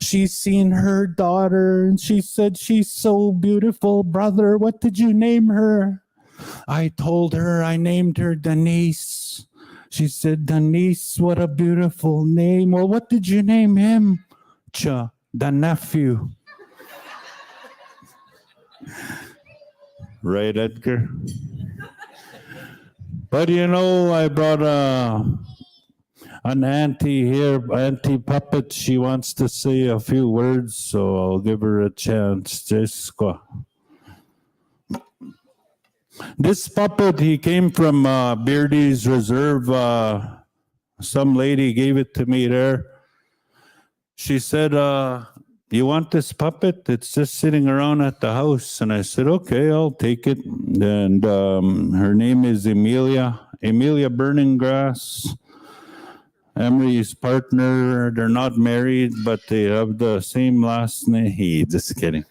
She's seen her daughter, and she said, she's so beautiful. Brother, what did you name her? I told her I named her Denise. She said, Denise, what a beautiful name. Well, what did you name him? The nephew. Right, Edgar? But I brought an auntie here, Auntie Puppet. She wants to say a few words, so I'll give her a chance. Just go. This puppet, he came from Beardy's Reserve. Some lady gave it to me there. She said, you want this puppet? It's just sitting around at the house. And I said, okay, I'll take it. And her name is Emilia Burning Grass. Emery's partner, they're not married, but they have the same last name. Just kidding.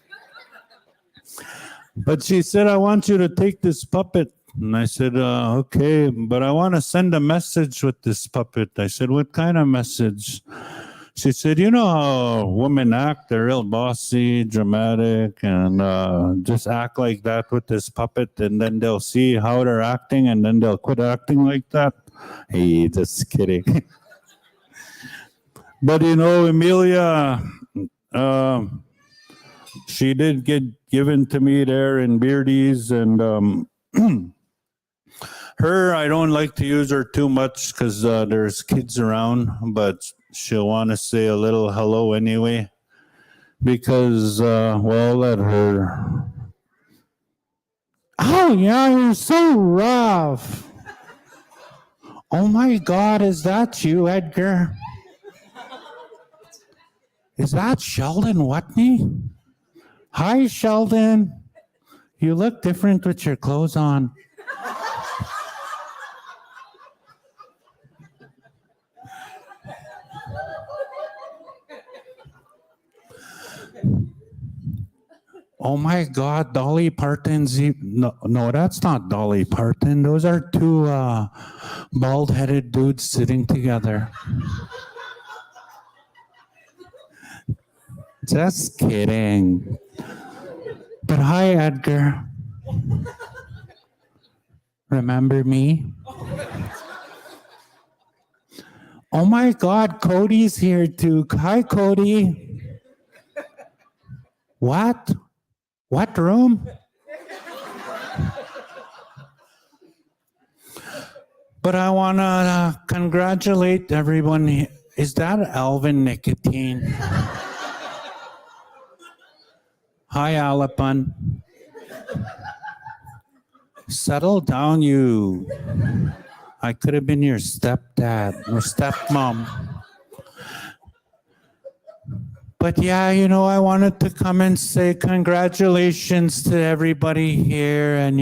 But she said, I want you to take this puppet. And I said, okay, but I want to send a message with this puppet. I said, what kind of message? She said, you know how women act? They're real bossy, dramatic, and just act like that with this puppet, and then they'll see how they're acting, and then they'll quit acting like that. Hey, just kidding. But, Emilia, she did get given to me there in Beardy's, and her, I don't like to use her too much because there's kids around, but she'll want to say a little hello anyway, because, well, let her. Oh, yeah, you're so rough. Oh, my God, is that you, Edgar? Is that Sheldon Watney? Hi, Sheldon. You look different with your clothes on. Oh my God, Dolly Parton's. No, that's not Dolly Parton. Those are two bald-headed dudes sitting together. Just kidding. But hi, Edgar. Remember me? Oh my God, Cody's here too. Hi, Cody. What? What room? But I want to congratulate everyone. Is that Alvin Nicotine? Hi, Alapun. Settle down, you. I could have been your stepdad or stepmom. But yeah, I wanted to come and say congratulations to everybody here. And,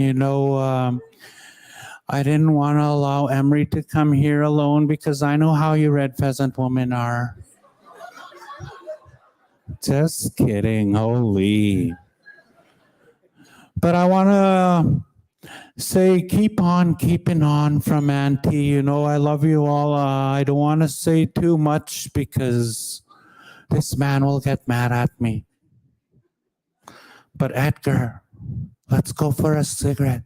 I didn't want to allow Emery to come here alone because I know how you Red Pheasant women are. Just kidding. Holy. But I want to say, keep on keeping on from Auntie. I love you all. I don't want to say too much because this man will get mad at me. But Edgar, let's go for a cigarette.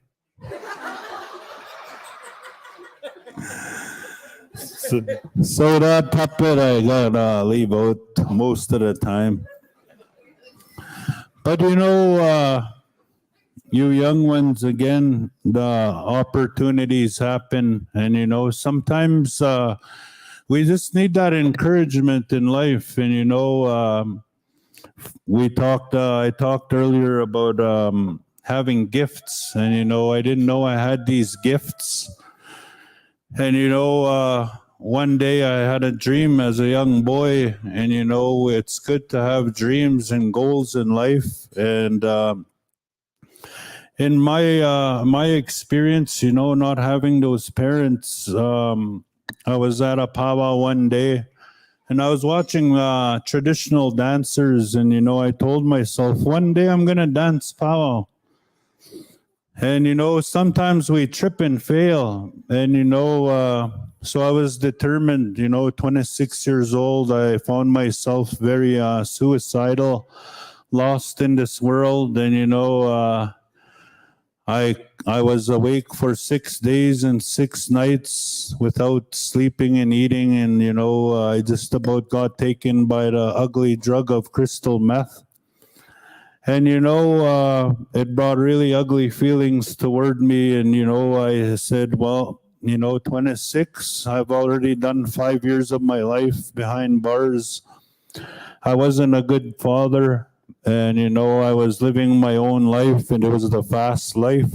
So that puppet I gotta leave out most of the time. But you young ones, again, the opportunities happen. And sometimes we just need that encouragement in life. And I talked earlier about having gifts. And I didn't know I had these gifts. And one day I had a dream as a young boy, and it's good to have dreams and goals in life. And in my experience, not having those parents, I was at a powwow one day, and I was watching traditional dancers, and I told myself, one day I'm gonna dance powwow. And sometimes we trip and fail, and so I was determined. 26 years old, I found myself very suicidal, lost in this world. And I was awake for 6 days and 6 nights without sleeping and eating. And I just about got taken by the ugly drug of crystal meth. And it brought really ugly feelings toward me. And I said, well, 26, I've already done 5 years of my life behind bars. I wasn't a good father. And I was living my own life, and it was the fast life.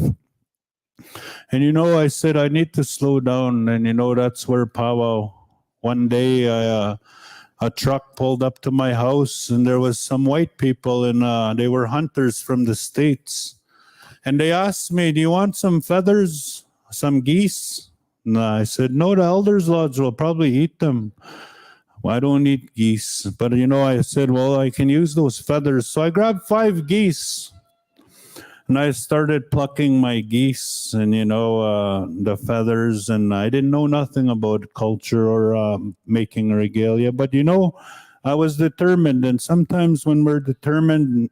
And I said, I need to slow down. And that's where powwow. One day a truck pulled up to my house, and there was some white people, and they were hunters from the States. And they asked me, do you want some feathers, some geese? And I said, no, the elders lodge will probably eat them. Well, I don't eat geese. But I said, well, I can use those feathers. So I grabbed 5 geese, and I started plucking my geese and, the feathers. And I didn't know nothing about culture or making regalia. But, I was determined. And sometimes when we're determined,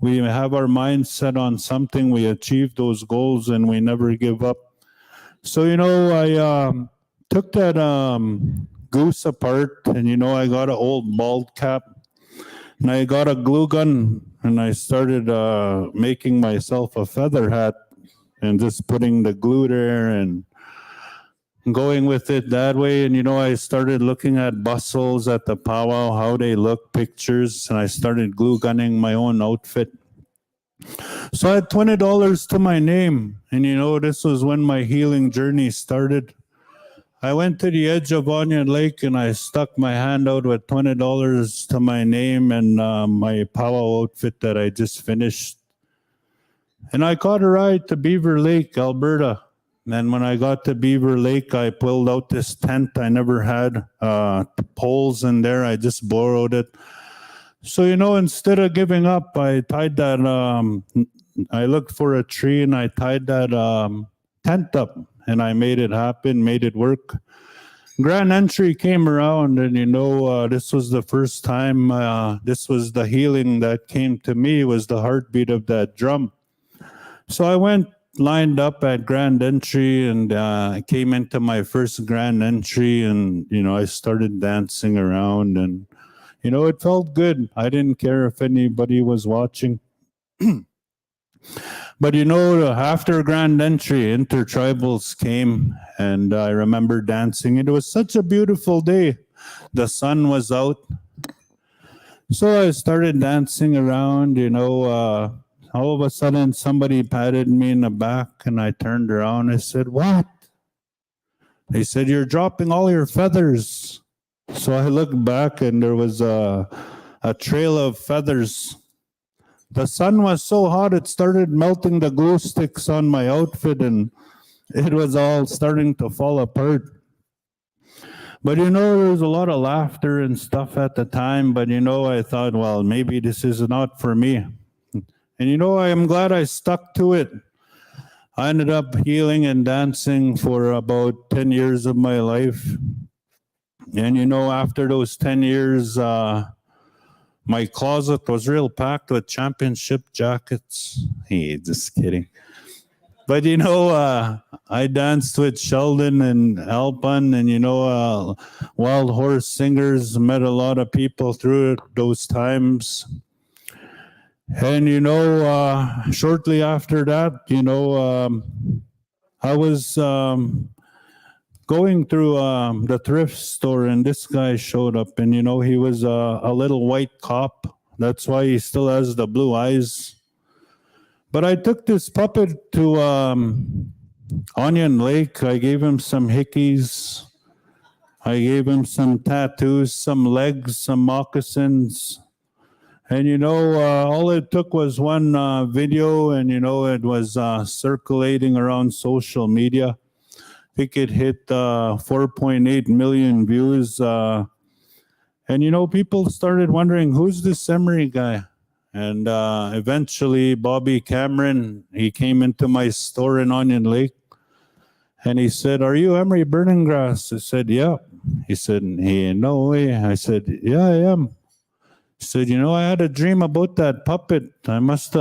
we have our mind set on something, we achieve those goals, and we never give up. So, I took that goose apart, and, I got an old bald cap. And I got a glue gun, and I started making myself a feather hat and just putting the glue there and going with it that way. And, I started looking at bustles at the powwow, how they look, pictures, and I started glue gunning my own outfit. So I had $20 to my name. And, this was when my healing journey started. I went to the edge of Onion Lake, and I stuck my hand out with $20 to my name and my powwow outfit that I just finished. And I caught a ride to Beaver Lake, Alberta. And when I got to Beaver Lake, I pulled out this tent. I never had poles in there. I just borrowed it. So, instead of giving up, I tied that, I looked for a tree, and I tied that tent up. And I made it happen, made it work. Grand Entry came around, and this was the first time, this was the healing that came to me, was the heartbeat of that drum. So I went, lined up at Grand Entry, and I came into my first Grand Entry, and I started dancing around, and it felt good. I didn't care if anybody was watching. But after Grand Entry, intertribals came, and I remember dancing. It was such a beautiful day. The sun was out. So I started dancing around, all of a sudden somebody patted me in the back, and I turned around. I said, what? They said, you're dropping all your feathers. So I looked back, and there was a a trail of feathers. The sun was so hot it started melting the glue sticks on my outfit, and it was all starting to fall apart. But there was a lot of laughter and stuff at the time, but I thought, well, maybe this is not for me. And I am glad I stuck to it. I ended up healing and dancing for about 10 years of my life. And after those 10 years, my closet was real packed with championship jackets. Hey, just kidding. But I danced with Sheldon and Alpin and wild horse singers, met a lot of people through those times. And shortly after that, I was going through the thrift store, and this guy showed up, and he was a little white cop. That's why he still has the blue eyes. But I took this puppet to Onion Lake. I gave him some hickeys. I gave him some tattoos, some legs, some moccasins. And all it took was one video, and it was circulating around social media. I think it hit 4.8 million views. And people started wondering, who's this Emery guy? And eventually Bobby Cameron, he came into my store in Onion Lake, and he said, "Are you Emery Burning Grass?" I said, "Yeah." He said, "Hey, no way." I said, "Yeah, I am." He said, "I had a dream about that puppet. I must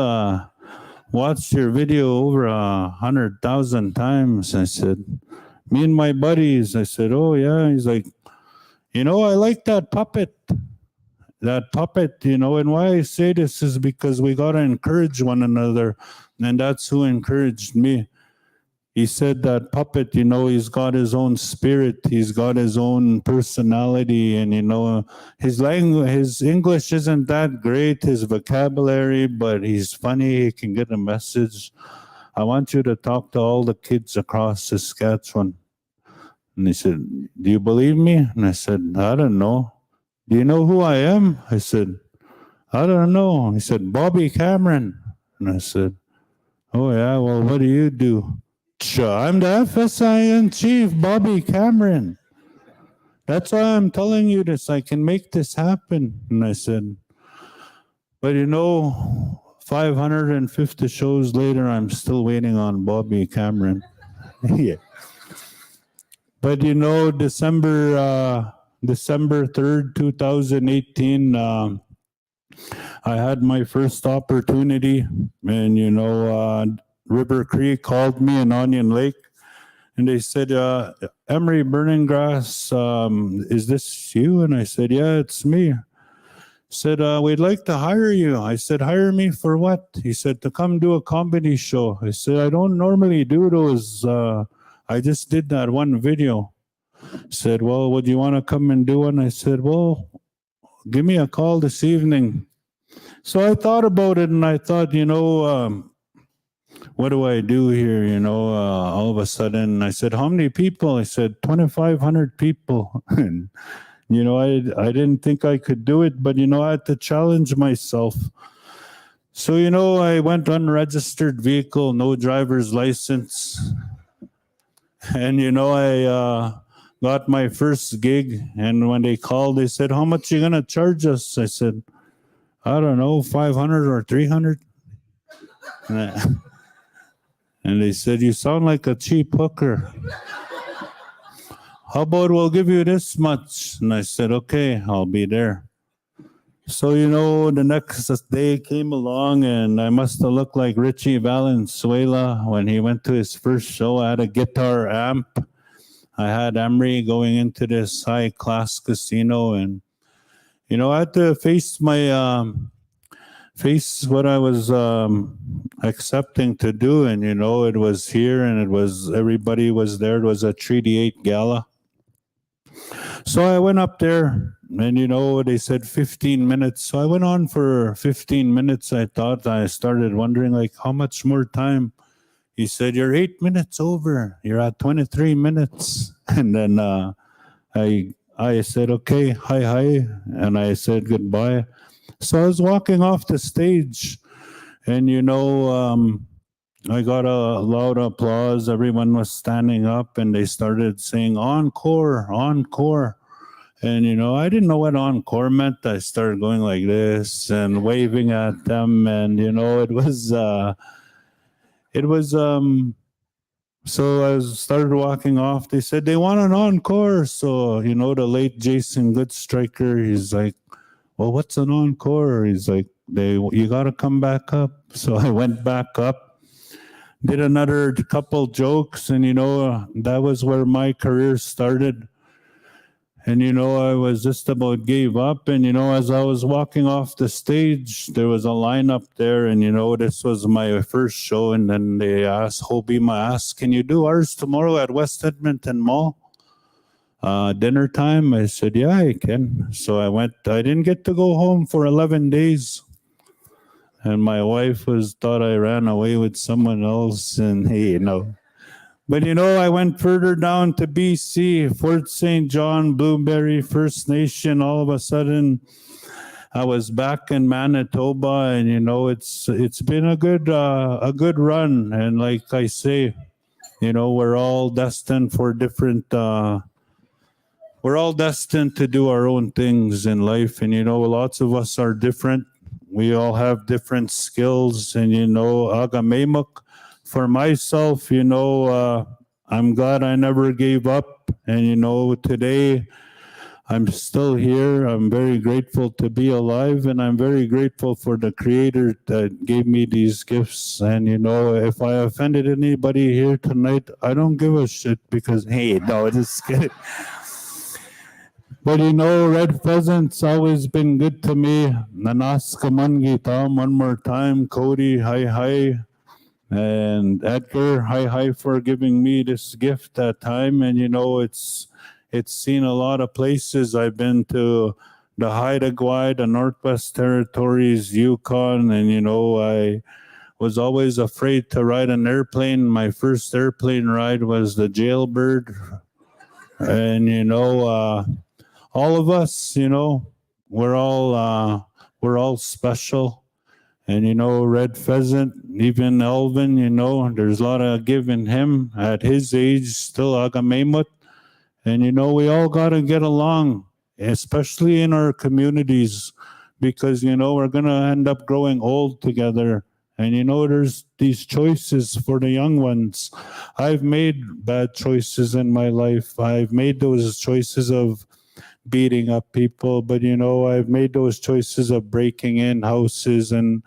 watched your video over 100,000 times." I said, "Me and my buddies." I said, "Oh, yeah." He's like, "I like that puppet." That puppet, and why I say this is because we got to encourage one another, and that's who encouraged me. He said that puppet, he's got his own spirit, he's got his own personality, and his language, his English isn't that great, his vocabulary, but he's funny, he can get a message. I want you to talk to all the kids across Saskatchewan. And he said, "Do you believe me?" And I said, "I don't know." "Do you know who I am?" I said, "I don't know." He said, "Bobby Cameron." And I said, "Oh, yeah, well, what do you do?" "Sure, I'm the FSIN chief, Bobby Cameron. That's why I'm telling you this. I can make this happen." And I said, "But 550 shows later, I'm still waiting on Bobby Cameron." Yeah. But December 3rd, 2018, I had my first opportunity, and River Creek called me in Onion Lake, and they said, "Emery Burning Grass, is this you?" And I said, "Yeah, it's me." Said, "We'd like to hire you." I said, "Hire me for what?" He said, "To come do a comedy show." I said, "I don't normally do those. I just did that one video." Said, "Well, would you want to come and do one?" I said, "Well, give me a call this evening." So I thought about it, and I thought, what do I do here? All of a sudden I said, "How many people?" I said, 2,500 people. And, I didn't think I could do it, but, I had to challenge myself. So, I went unregistered vehicle, no driver's license. And, I got my first gig. And when they called, they said, "How much are you going to charge us?" I said, "I don't know, 500 or 300. And they said, "You sound like a cheap hooker. How about we'll give you this much?" And I said, "Okay, I'll be there." So, the next day came along, and I must have looked like Richie Valenzuela when he went to his first show. I had a guitar amp. I had Emery going into this high-class casino, and, I had to face what I was accepting to do, and it was here, and everybody was there. It was a Treaty 8 gala. So I went up there, and they said 15 minutes. So I went on for 15 minutes. I started wondering, like, how much more time? He said, "You're 8 minutes over. You're at 23 minutes. And then I said, "Okay, hi," and I said goodbye. So I was walking off the stage, and I got a loud applause. Everyone was standing up, and they started saying encore, encore. And I didn't know what encore meant. I started going like this and waving at them, and it was so I started walking off. They said they want an encore. So the late Jason Goodstriker, he's like, well, what's an encore? He's like, you got to come back up. So I went back up, did another couple jokes, and that was where my career started. And I was just about gave up. And as I was walking off the stage, there was a lineup there, and this was my first show. And then they asked, Hobima asked, can you do ours tomorrow at West Edmonton Mall? Dinner time? I said, yeah, I can. So I went. I didn't get to go home for 11 days. And my wife thought I ran away with someone else. And hey, But I went further down to BC, Fort St. John, Blueberry First Nation. All of a sudden, I was back in Manitoba, and it's been a good run. And like I say, we're all destined for different. We're all destined to do our own things in life, and lots of us are different. We all have different skills, and Agamemuk. For myself, I'm glad I never gave up. And, today I'm still here. I'm very grateful to be alive. And I'm very grateful for the Creator that gave me these gifts. And, if I offended anybody here tonight, I don't give a shit because, hey, no, just kidding. But Red Pheasant's always been good to me. Nanaskamangi Tom, one more time. Cody, hi. And Edgar, hi for giving me this gift that time. And it's seen a lot of places. I've been to the Haida Gwaii, the Northwest Territories, Yukon, and I was always afraid to ride an airplane. My first airplane ride was the Jailbird. And all of us, we're all special. And Red Pheasant, even Elvin, there's a lot of give in him at his age, still Agamemut. And we all got to get along, especially in our communities, because we're going to end up growing old together. And there's these choices for the young ones. I've made bad choices in my life. I've made those choices of beating up people, but I've made those choices of breaking in houses and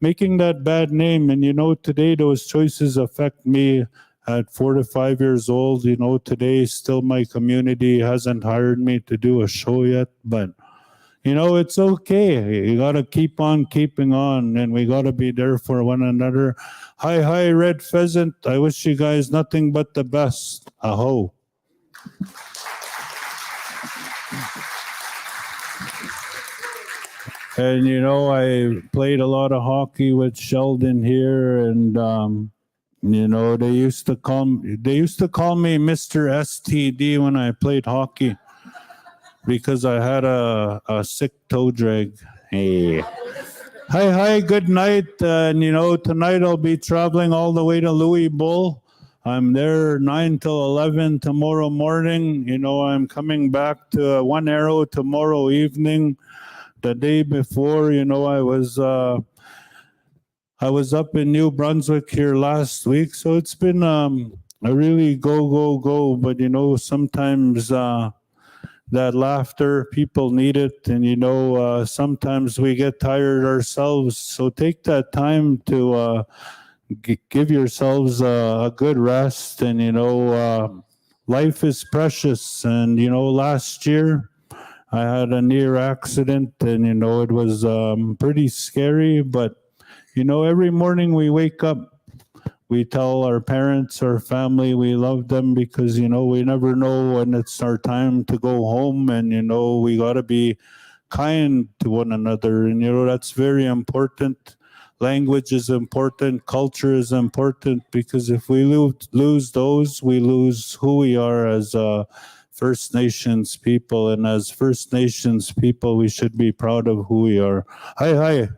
making that bad name. And today those choices affect me at 4 to 5 years old. Today still my community hasn't hired me to do a show yet, but it's okay. You got to keep on keeping on, and we got to be there for one another. Hi, Red Pheasant. I wish you guys nothing but the best. Aho. And I played a lot of hockey with Sheldon here, and they used to call me Mr. STD when I played hockey because I had a sick toe drag. Hey. Hi, good night. And tonight I'll be traveling all the way to Louisville. I'm there 9 till 11 tomorrow morning. I'm coming back to One Arrow tomorrow evening. The day before, I was up in New Brunswick here last week, so it's been a really go. But sometimes that laughter, people need it, and sometimes we get tired ourselves. So take that time to give yourselves a good rest, and life is precious. And last year I had a near accident, and it was pretty scary, but every morning we wake up, we tell our parents, our family, we love them, because we never know when it's our time to go home. And we got to be kind to one another, and that's very important. Language is important, culture is important, because if we lose those, we lose who we are as a First Nations people. And as First Nations people, we should be proud of who we are. Hi, hi.